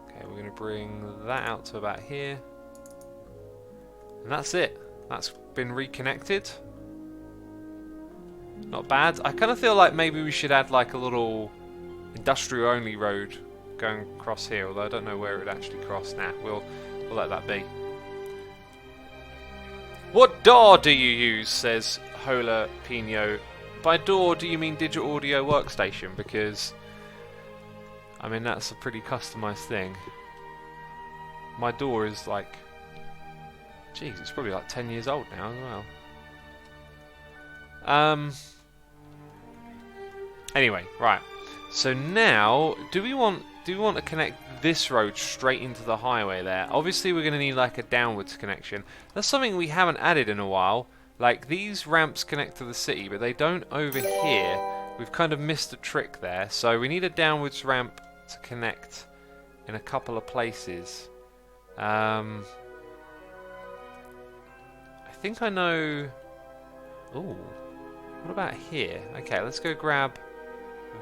Okay, we're going to bring that out to about here. And that's it. That's been reconnected. Not bad. I kind of feel like maybe we should add like a little industrial only road going across here, although I don't know where it would actually cross now. We'll let that be. What DAW do you use, says Hola Pino. By DAW, do you mean digital audio workstation? Because, I mean, that's a pretty customized thing. My DAW is like, jeez, it's probably like 10 years old now as well. Anyway, right. So now, do we want to connect this road straight into the highway there? Obviously, we're going to need like a downwards connection. That's something we haven't added in a while. Like, these ramps connect to the city, but they don't over here. We've kind of missed a trick there. So we need a downwards ramp to connect in a couple of places. I think I know... Ooh, what about here? Okay, let's go grab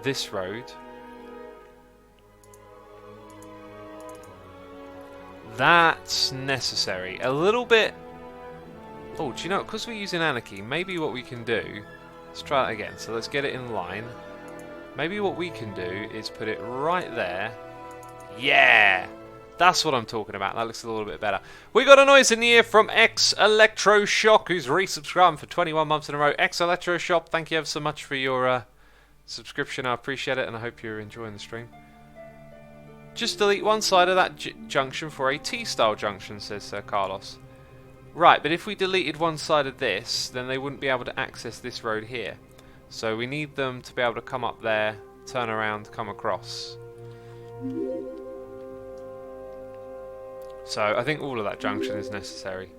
this road. That's necessary. A little bit... Oh, do you know, because we're using Anarchy, maybe what we can do... Let's try that again. So let's get it in line. Maybe what we can do is put it right there. Yeah! That's what I'm talking about. That looks a little bit better. We got a noise in the ear from X Electroshock, who's resubscribed for 21 months in a row. X Electroshock, thank you ever so much for your subscription. I appreciate it, and I hope you're enjoying the stream. Just delete one side of that junction for a T-style junction, says Sir Carlos. Right, but if we deleted one side of this, then they wouldn't be able to access this road here. So we need them to be able to come up there, turn around, come across. So I think all of that junction is necessary.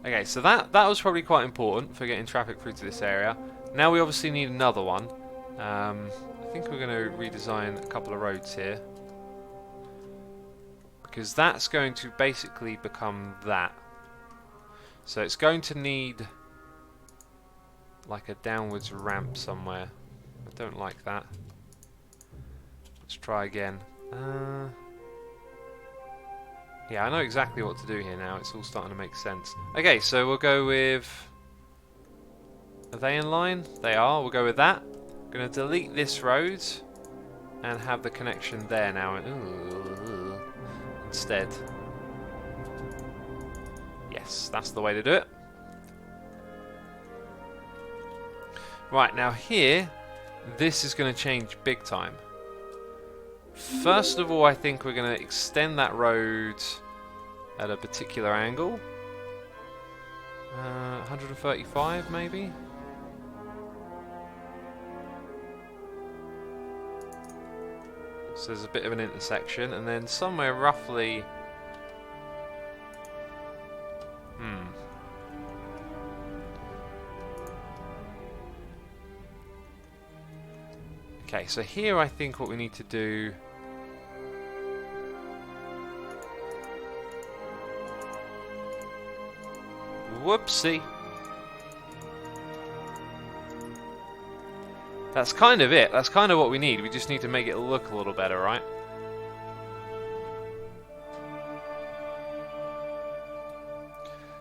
Okay, so that was probably quite important for getting traffic through to this area. Now we obviously need another one. I think we're going to redesign a couple of roads here. Because that's going to basically become that. So it's going to need like a downwards ramp somewhere. I don't like that. Let's try again. Yeah, I know exactly what to do here now. It's all starting to make sense. Okay, so we'll go with... Are they in line? They are. We'll go with that. I'm going to delete this road and have the connection there now. Instead. Yeah, Yes, that's the way to do it. Right, now here, this is going to change big time. First of all, I think we're going to extend that road at a particular angle. 135 maybe? So there's a bit of an intersection, and then somewhere roughly... Okay, so here I think what we need to do... Whoopsie! That's kind of it. That's kind of what we need. We just need to make it look a little better, right?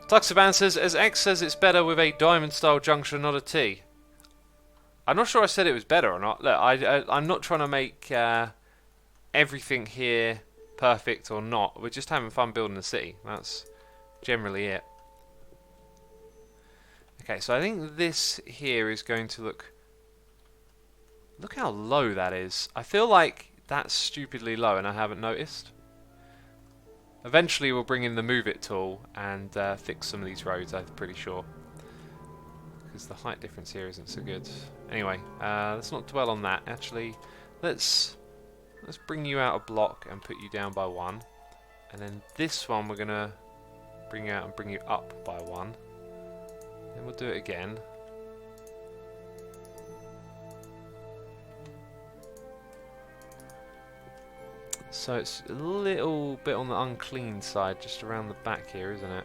Tuxaban says, as X says it's better with a diamond-style junction, not a T. I'm not sure I said it was better or not. Look, I'm not trying to make everything here perfect or not. We're just having fun building the city. That's generally it. Okay, so I think this here is going to look... Look how low that is. I feel like that's stupidly low and I haven't noticed. Eventually we'll bring in the Move It tool and fix some of these roads, I'm pretty sure. Because the height difference here isn't so good. Anyway, let's not dwell on that. Actually, let's bring you out a block and put you down by 1. And then this one we're going to bring you out and bring you up by 1. Then we'll do it again. So it's a little bit on the unclean side, just around the back here, isn't it?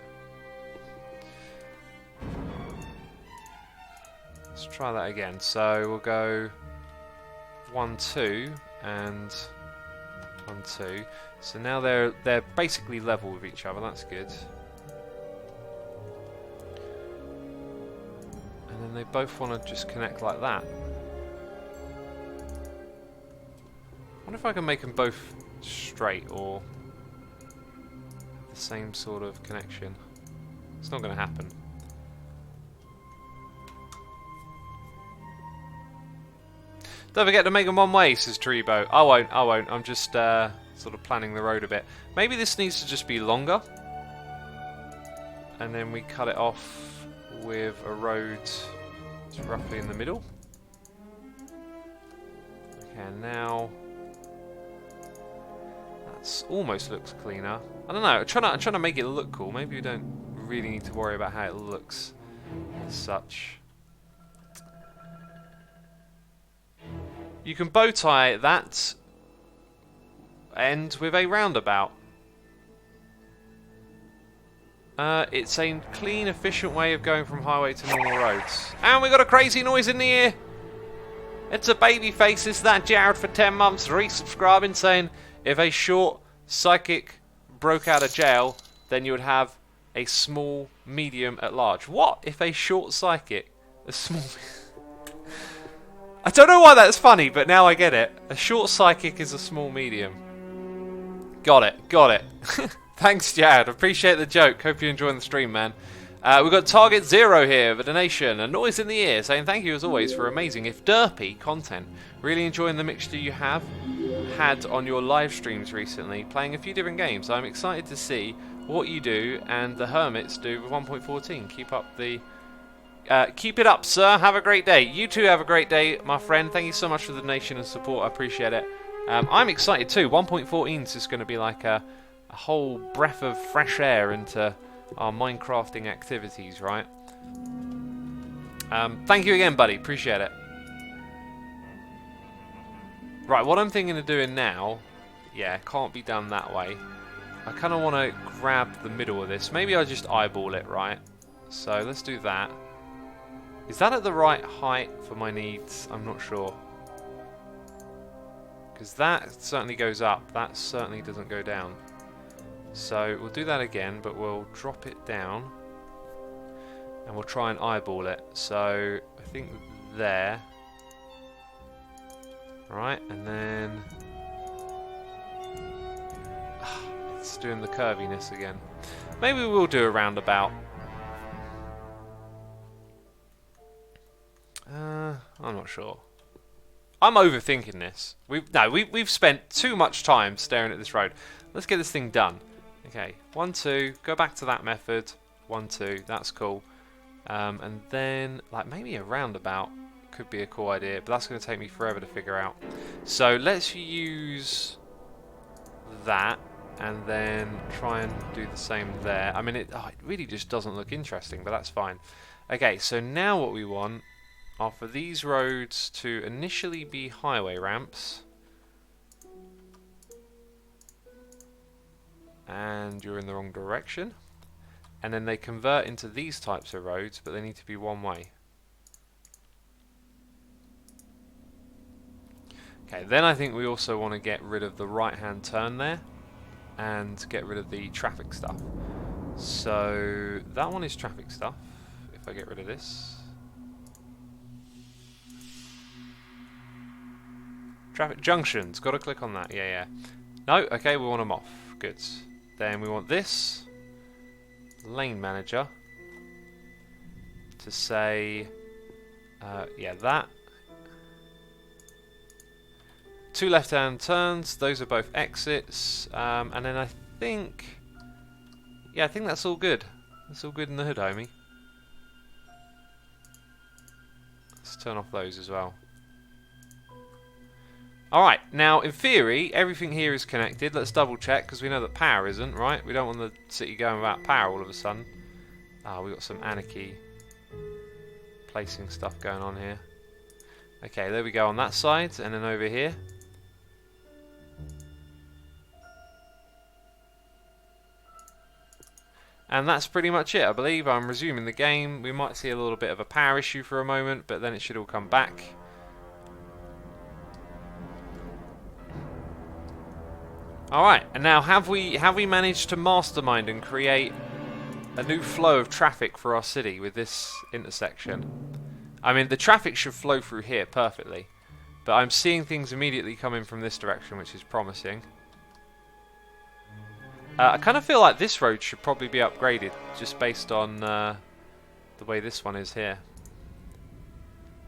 Let's try that again. So we'll go 1, 2, and 1, 2. So now they're basically level with each other. That's good. And then they both want to just connect like that. I wonder if I can make them both straight or the same sort of connection. It's not going to happen. Don't forget to make them one way, says Trebo. I won't. I'm just sort of planning the road a bit. Maybe this needs to just be longer. And then we cut it off with a road that's roughly in the middle. Okay, now... almost looks cleaner. I don't know. I'm trying to make it look cool. Maybe we don't really need to worry about how it looks as such. You can bow tie that end with a roundabout. It's a clean, efficient way of going from highway to normal roads. And we got a crazy noise in the ear. It's a baby face. It's that Jared for 10 months resubscribing, saying if a short psychic broke out of jail, then you would have a small, medium at large. What if a short psychic, a small... I don't know why that's funny, but now I get it. A short psychic is a small medium. Got it. Thanks, Jared. Appreciate the joke. Hope you're enjoying the stream, man. We've got Target Zero here with a donation, a noise in the ear, saying thank you as always for amazing, if derpy, content. Really enjoying the mixture you have had on your live streams recently, playing a few different games. I'm excited to see what you do and the Hermits do with 1.14. Keep it up, sir. Have a great day. You too have a great day, my friend. Thank you so much for the donation and support. I appreciate it. I'm excited too. 1.14 is just going to be like a whole breath of fresh air into our Minecrafting activities, right? Thank you again, buddy. Appreciate it. Right, what I'm thinking of doing now, yeah, can't be done that way. I kind of want to grab the middle of this. Maybe I'll just eyeball it, right? So let's do that. Is that at the right height for my needs? I'm not sure. Because that certainly goes up. That certainly doesn't go down. So we'll do that again, but we'll drop it down. And we'll try and eyeball it. So I think there. Right, and then... it's doing the curviness again. Maybe we'll do a roundabout. I'm not sure. I'm overthinking this. We've spent too much time staring at this road. Let's get this thing done. Okay, 1, 2. Go back to that method. 1, 2. That's cool. And then, like, maybe a roundabout could be a cool idea, but that's going to take me forever to figure out. So let's use that and then try and do the same there. I mean, it really just doesn't look interesting, but that's fine. Okay, so now what we want are for these roads to initially be highway ramps. And you're in the wrong direction. And then they convert into these types of roads, but they need to be one way. Okay, then I think we also want to get rid of the right-hand turn there and get rid of the traffic stuff. So that one is traffic stuff, if I get rid of this. Traffic junctions, got to click on that, yeah. No, okay, we want them off, good. Then we want this lane manager to say, yeah, that. 2 left-hand turns, those are both exits, and then I think, yeah, I think that's all good. That's all good in the hood, homie. Let's turn off those as well. Alright, now in theory, everything here is connected. Let's double check, because we know that power isn't, right? We don't want the city going without power all of a sudden. Ah, we've got some anarchy placing stuff going on here. Okay, there we go on that side, and then over here. And that's pretty much it, I believe. I'm resuming the game. We might see a little bit of a power issue for a moment, but then it should all come back. Alright, and now have we managed to mastermind and create a new flow of traffic for our city with this intersection? I mean, the traffic should flow through here perfectly, but I'm seeing things immediately coming from this direction, which is promising. I kind of feel like this road should probably be upgraded, just based on the way this one is here.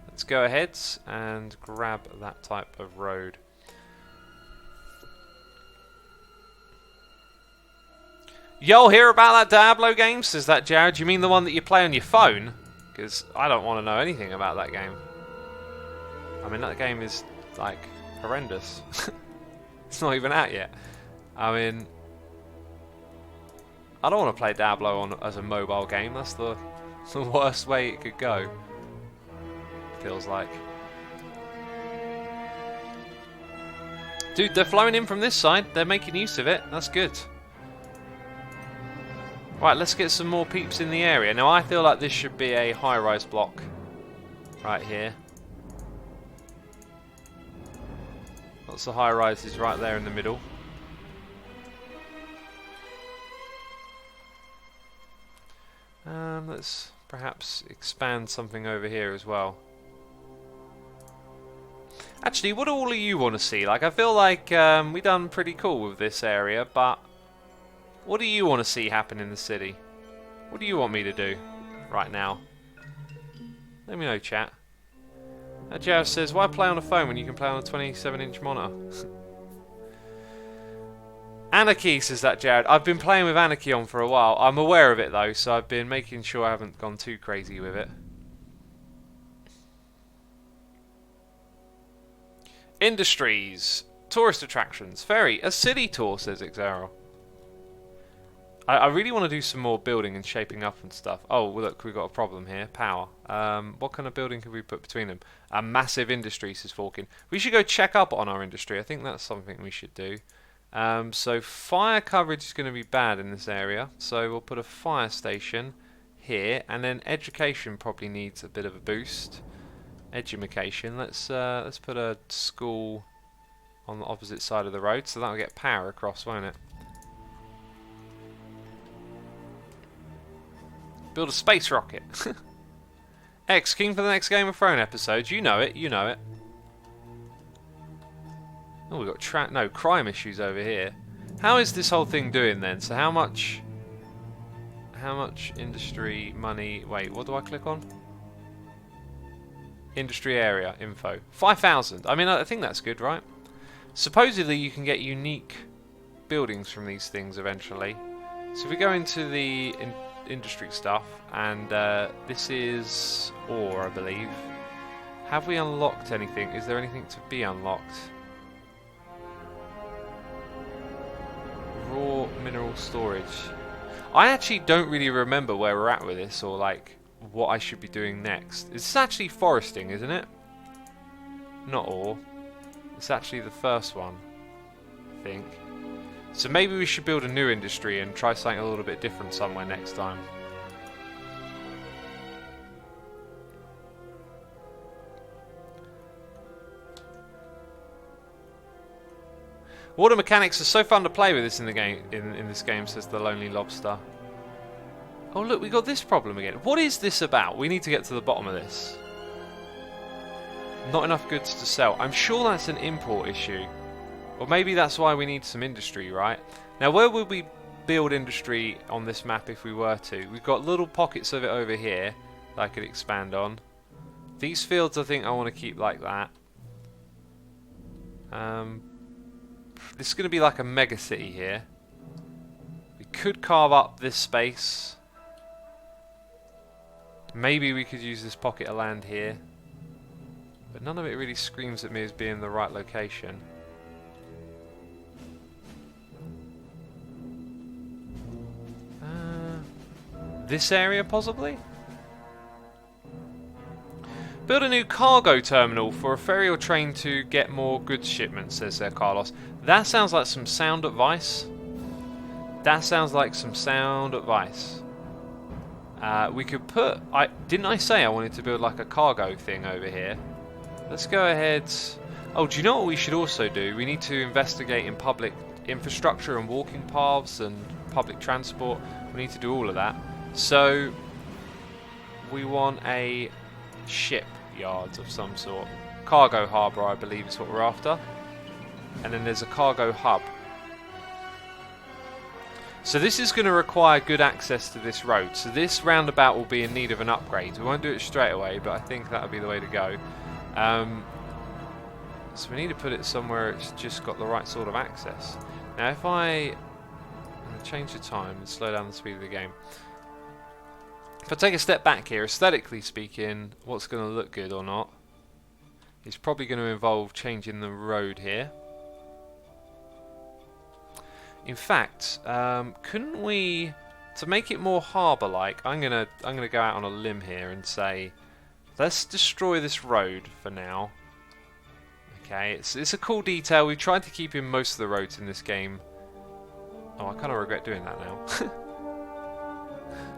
Let's go ahead and grab that type of road. Y'all hear about that Diablo game? Says that Jared. You mean the one that you play on your phone? Because I don't want to know anything about that game. I mean, that game is, like, horrendous. It's not even out yet. I mean, I don't want to play Diablo as a mobile game. That's the worst way it could go. Feels like. Dude, they're flowing in from this side. They're making use of it. That's good. Right, let's get some more peeps in the area. Now, I feel like this should be a high-rise block right here. Lots of high-rises right there in the middle. Let's perhaps expand something over here as well. Actually, what do all of you want to see? Like, I feel like we've done pretty cool with this area, but what do you want to see happen in the city? What do you want me to do right now? Let me know, chat. Jav says, why play on a phone when you can play on a 27-inch monitor? Anarchy, says that Jared. I've been playing with Anarchy on for a while. I'm aware of it though, so I've been making sure I haven't gone too crazy with it. Industries. Tourist attractions. Ferry. A city tour, says Xero. I really want to do some more building and shaping up and stuff. Oh, well, look, we've got a problem here. Power. What kind of building could we put between them? A massive industry, says Falkin. We should go check up on our industry. I think that's something we should do. So fire coverage is going to be bad in this area. So we'll put a fire station here. And then education probably needs a bit of a boost. Education. Let's put a school on the opposite side of the road. So that'll get power across, won't it? Build a space rocket. X, keen for the next Game of Thrones episode. You know it, you know it. Oh, we've got crime issues over here. How is this whole thing doing then? So how much How much industry money? Wait, what do I click on? Industry area info. 5,000. I mean, I think that's good, right? Supposedly you can get unique buildings from these things eventually. So if we go into the industry stuff, and this is ore, I believe. Have we unlocked anything? Is there anything to be unlocked? Raw mineral storage. I actually don't really remember where we're at with this, or like what I should be doing next. It's actually foresting, isn't it? Not ore. It's actually the first one, I think. So maybe we should build a new industry and try something a little bit different somewhere next time. Water mechanics are so fun to play with this in the game. In this game, says the Lonely Lobster. Oh look, we got this problem again. What is this about? We need to get to the bottom of this. Not enough goods to sell. I'm sure that's an import issue. Or maybe that's why we need some industry, right? Now, where would we build industry on this map if we were to? We've got little pockets of it over here that I could expand on. These fields, I think I want to keep like that. This is going to be like a mega city here. We could carve up this space. Maybe we could use this pocket of land here. But none of it really screams at me as being the right location. This area, possibly? Build a new cargo terminal for a ferry or train to get more goods shipments, says Carlos. That sounds like some sound advice. That sounds like some sound advice. We could put... Didn't I say I wanted to build like a cargo thing over here? Let's go ahead... Oh, do you know what we should also do? We need to investigate in public infrastructure and walking paths and public transport. We need to do all of that. So, we want a shipyard of some sort. Cargo harbour, I believe, is what we're after. And then there's a cargo hub. So this is going to require good access to this road. So this roundabout will be in need of an upgrade. We won't do it straight away, but I think that would be the way to go. So we need to put it somewhere it's just got the right sort of access. Now if I'm going to change the time and slow down the speed of the game. If I take a step back here, aesthetically speaking, what's going to look good or not is probably going to involve changing the road here. In fact, couldn't we, to make it more harbour-like, I'm gonna go out on a limb here and say, let's destroy this road for now. Okay, it's a cool detail. We've tried to keep in most of the roads in this game. Oh, I kind of regret doing that now.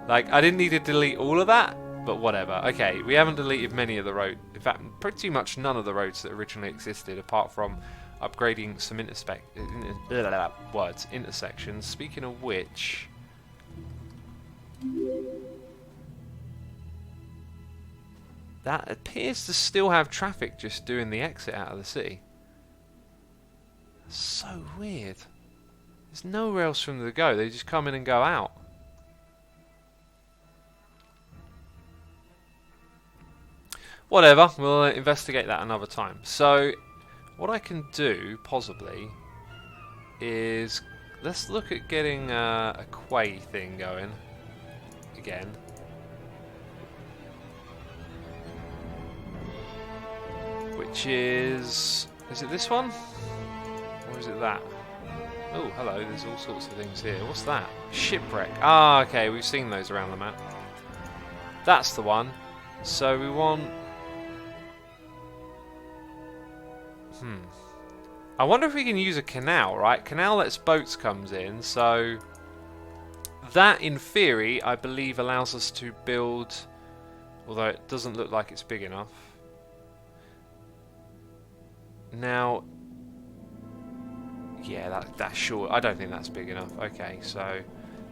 Like, I didn't need to delete all of that, but whatever. Okay, we haven't deleted many of the roads. In fact, pretty much none of the roads that originally existed, apart from upgrading some intersections. Speaking of which, that appears to still have traffic just doing the exit out of the city. So weird. There's nowhere else for them to go. They just come in and go out. Whatever, we'll investigate that another time. So, what I can do, possibly, is let's look at getting a quay thing going again. Which is it this one? Or is it that? Oh, hello, there's all sorts of things here. What's that? Shipwreck. Ah, okay, we've seen those around the map. That's the one. So we want... I wonder if we can use a canal, right? Canal lets boats comes in, so that, in theory, I believe allows us to build, although it doesn't look like it's big enough. Now, yeah, that's sure. I don't think that's big enough. Okay, so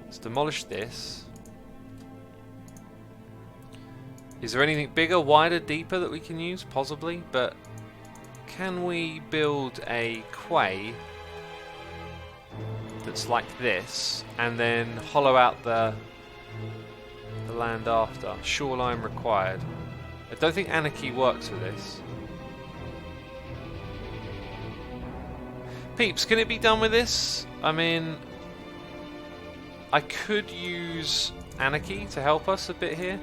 let's demolish this. Is there anything bigger, wider, deeper that we can use? Possibly, but can we build a quay that's like this and then hollow out the the land after. Shoreline required. I don't think Anarchy works for this. Peeps, can it be done with this? I mean, I could use Anarchy to help us a bit here.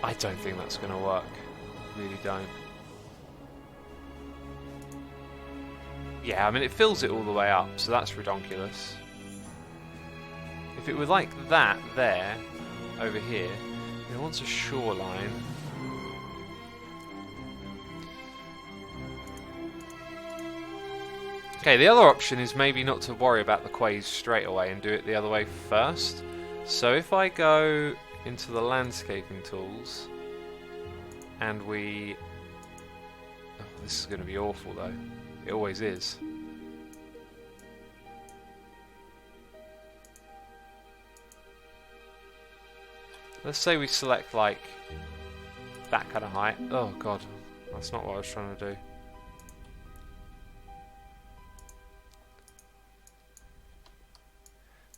I don't think that's going to work. Really don't. Yeah, I mean, it fills it all the way up, so that's redonkulous. If it were like that there, over here, it wants a shoreline. Okay, the other option is maybe not to worry about the quays straight away and do it the other way first. So if I go into the landscaping tools and we... Oh, this is going to be awful though. It always is. Let's say we select like that kind of height. Oh god, that's not what I was trying to do.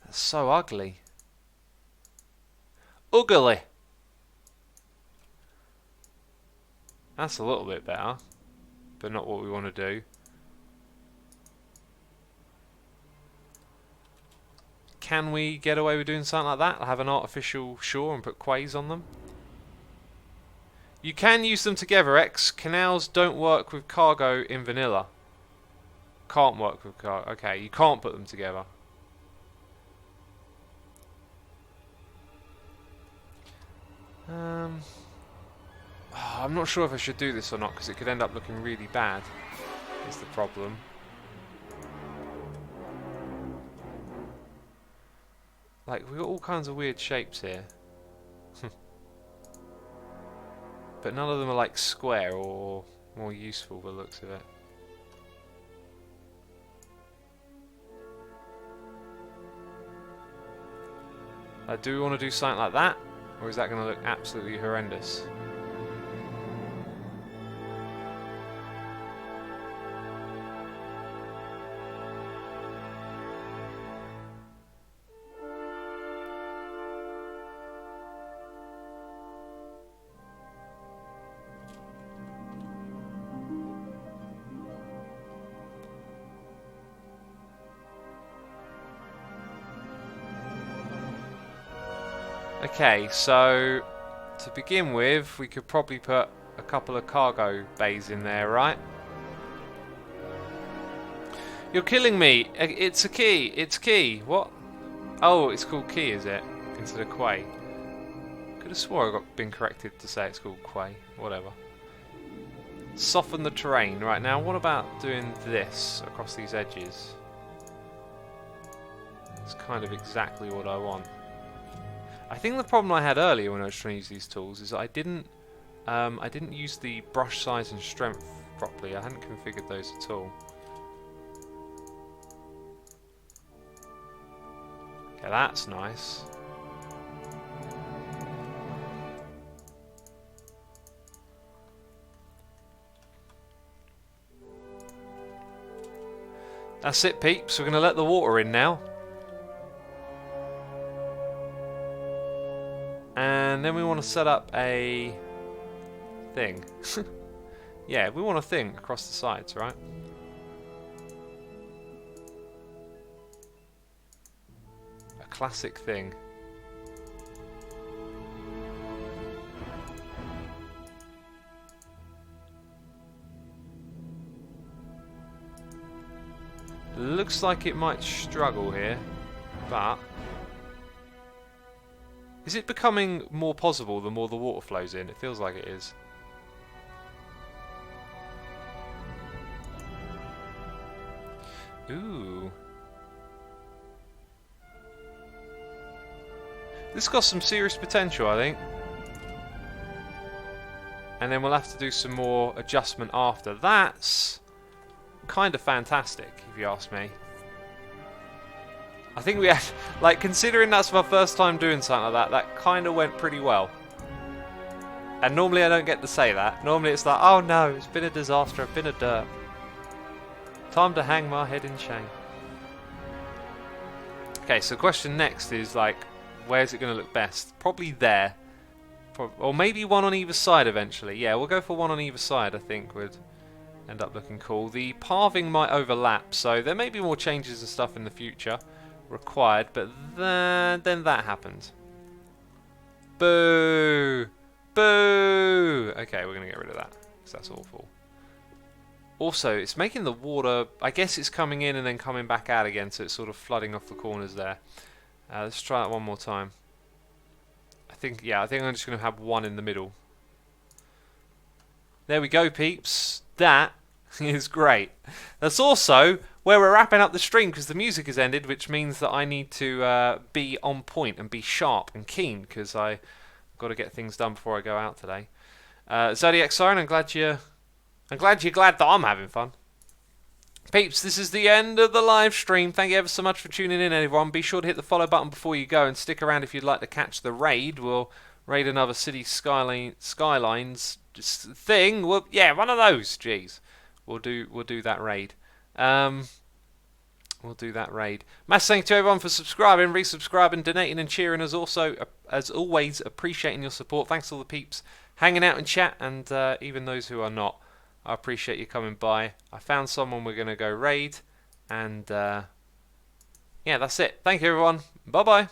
That's so ugly. Ugly! That's a little bit better, but not what we want to do. Can we get away with doing something like that? Have an artificial shore and put quays on them? You can use them together, X. Canals don't work with cargo in vanilla. Can't work with cargo. Okay, you can't put them together. I'm not sure if I should do this or not because it could end up looking really bad. Is the problem. Like, we've got all kinds of weird shapes here. But none of them are like square or more useful by the looks of it. Do we want to do something like that? Or is that going to look absolutely horrendous? Okay, so to begin with, we could probably put a couple of cargo bays in there, right? You're killing me! It's a key! It's key! What? Oh, it's called key, is it? Instead of quay. Could have swore I got been corrected to say it's called quay. Whatever. Soften the terrain. Right, now what about doing this across these edges? It's kind of exactly what I want. I think the problem I had earlier when I was trying to use these tools is that I didn't use the brush size and strength properly. I hadn't configured those at all. Okay, that's nice. That's it, peeps. We're going to let the water in now. And then we want to set up a thing. Yeah, we want a thing across the sides, right? A classic thing. Looks like it might struggle here, but... Is it becoming more possible the more the water flows in? It feels like it is. Ooh. This got some serious potential, I think. And then we'll have to do some more adjustment after. That's kind of fantastic, if you ask me. I think we had, like, considering that's my first time doing something like that, that kind of went pretty well. And normally I don't get to say that. Normally it's like, oh no, it's been a disaster, I've been a derp. Time to hang my head in shame. Okay, so the question next is, like, where's it going to look best? Probably there. Or maybe one on either side eventually. Yeah, we'll go for one on either side, I think would end up looking cool. The pathing might overlap, so there may be more changes and stuff in the future required, but then that happened. Boo! Boo! Okay, we're going to get rid of that, because that's awful. Also, it's making the water, I guess it's coming in and then coming back out again, so it's sort of flooding off the corners there. Let's try that one more time. I think I'm just going to have one in the middle. There we go, peeps. That is great. That's also where we're wrapping up the stream, because the music has ended, which means that I need to be on point and be sharp and keen, because I've got to get things done before I go out today. Zodiac Siren, I'm glad you're glad that I'm having fun. Peeps, this is the end of the live stream. Thank you ever so much for tuning in, everyone. Be sure to hit the follow button before you go, and stick around if you'd like to catch the raid. We'll raid another city skylines thing. Yeah, one of those. Jeez, we'll do that raid. We'll do that raid. Mass thank you to everyone for subscribing, resubscribing, donating, and cheering. As always, appreciating your support. Thanks to all the peeps hanging out in chat, and even those who are not. I appreciate you coming by. I found someone we're going to go raid, and yeah, that's it. Thank you, everyone. Bye-bye.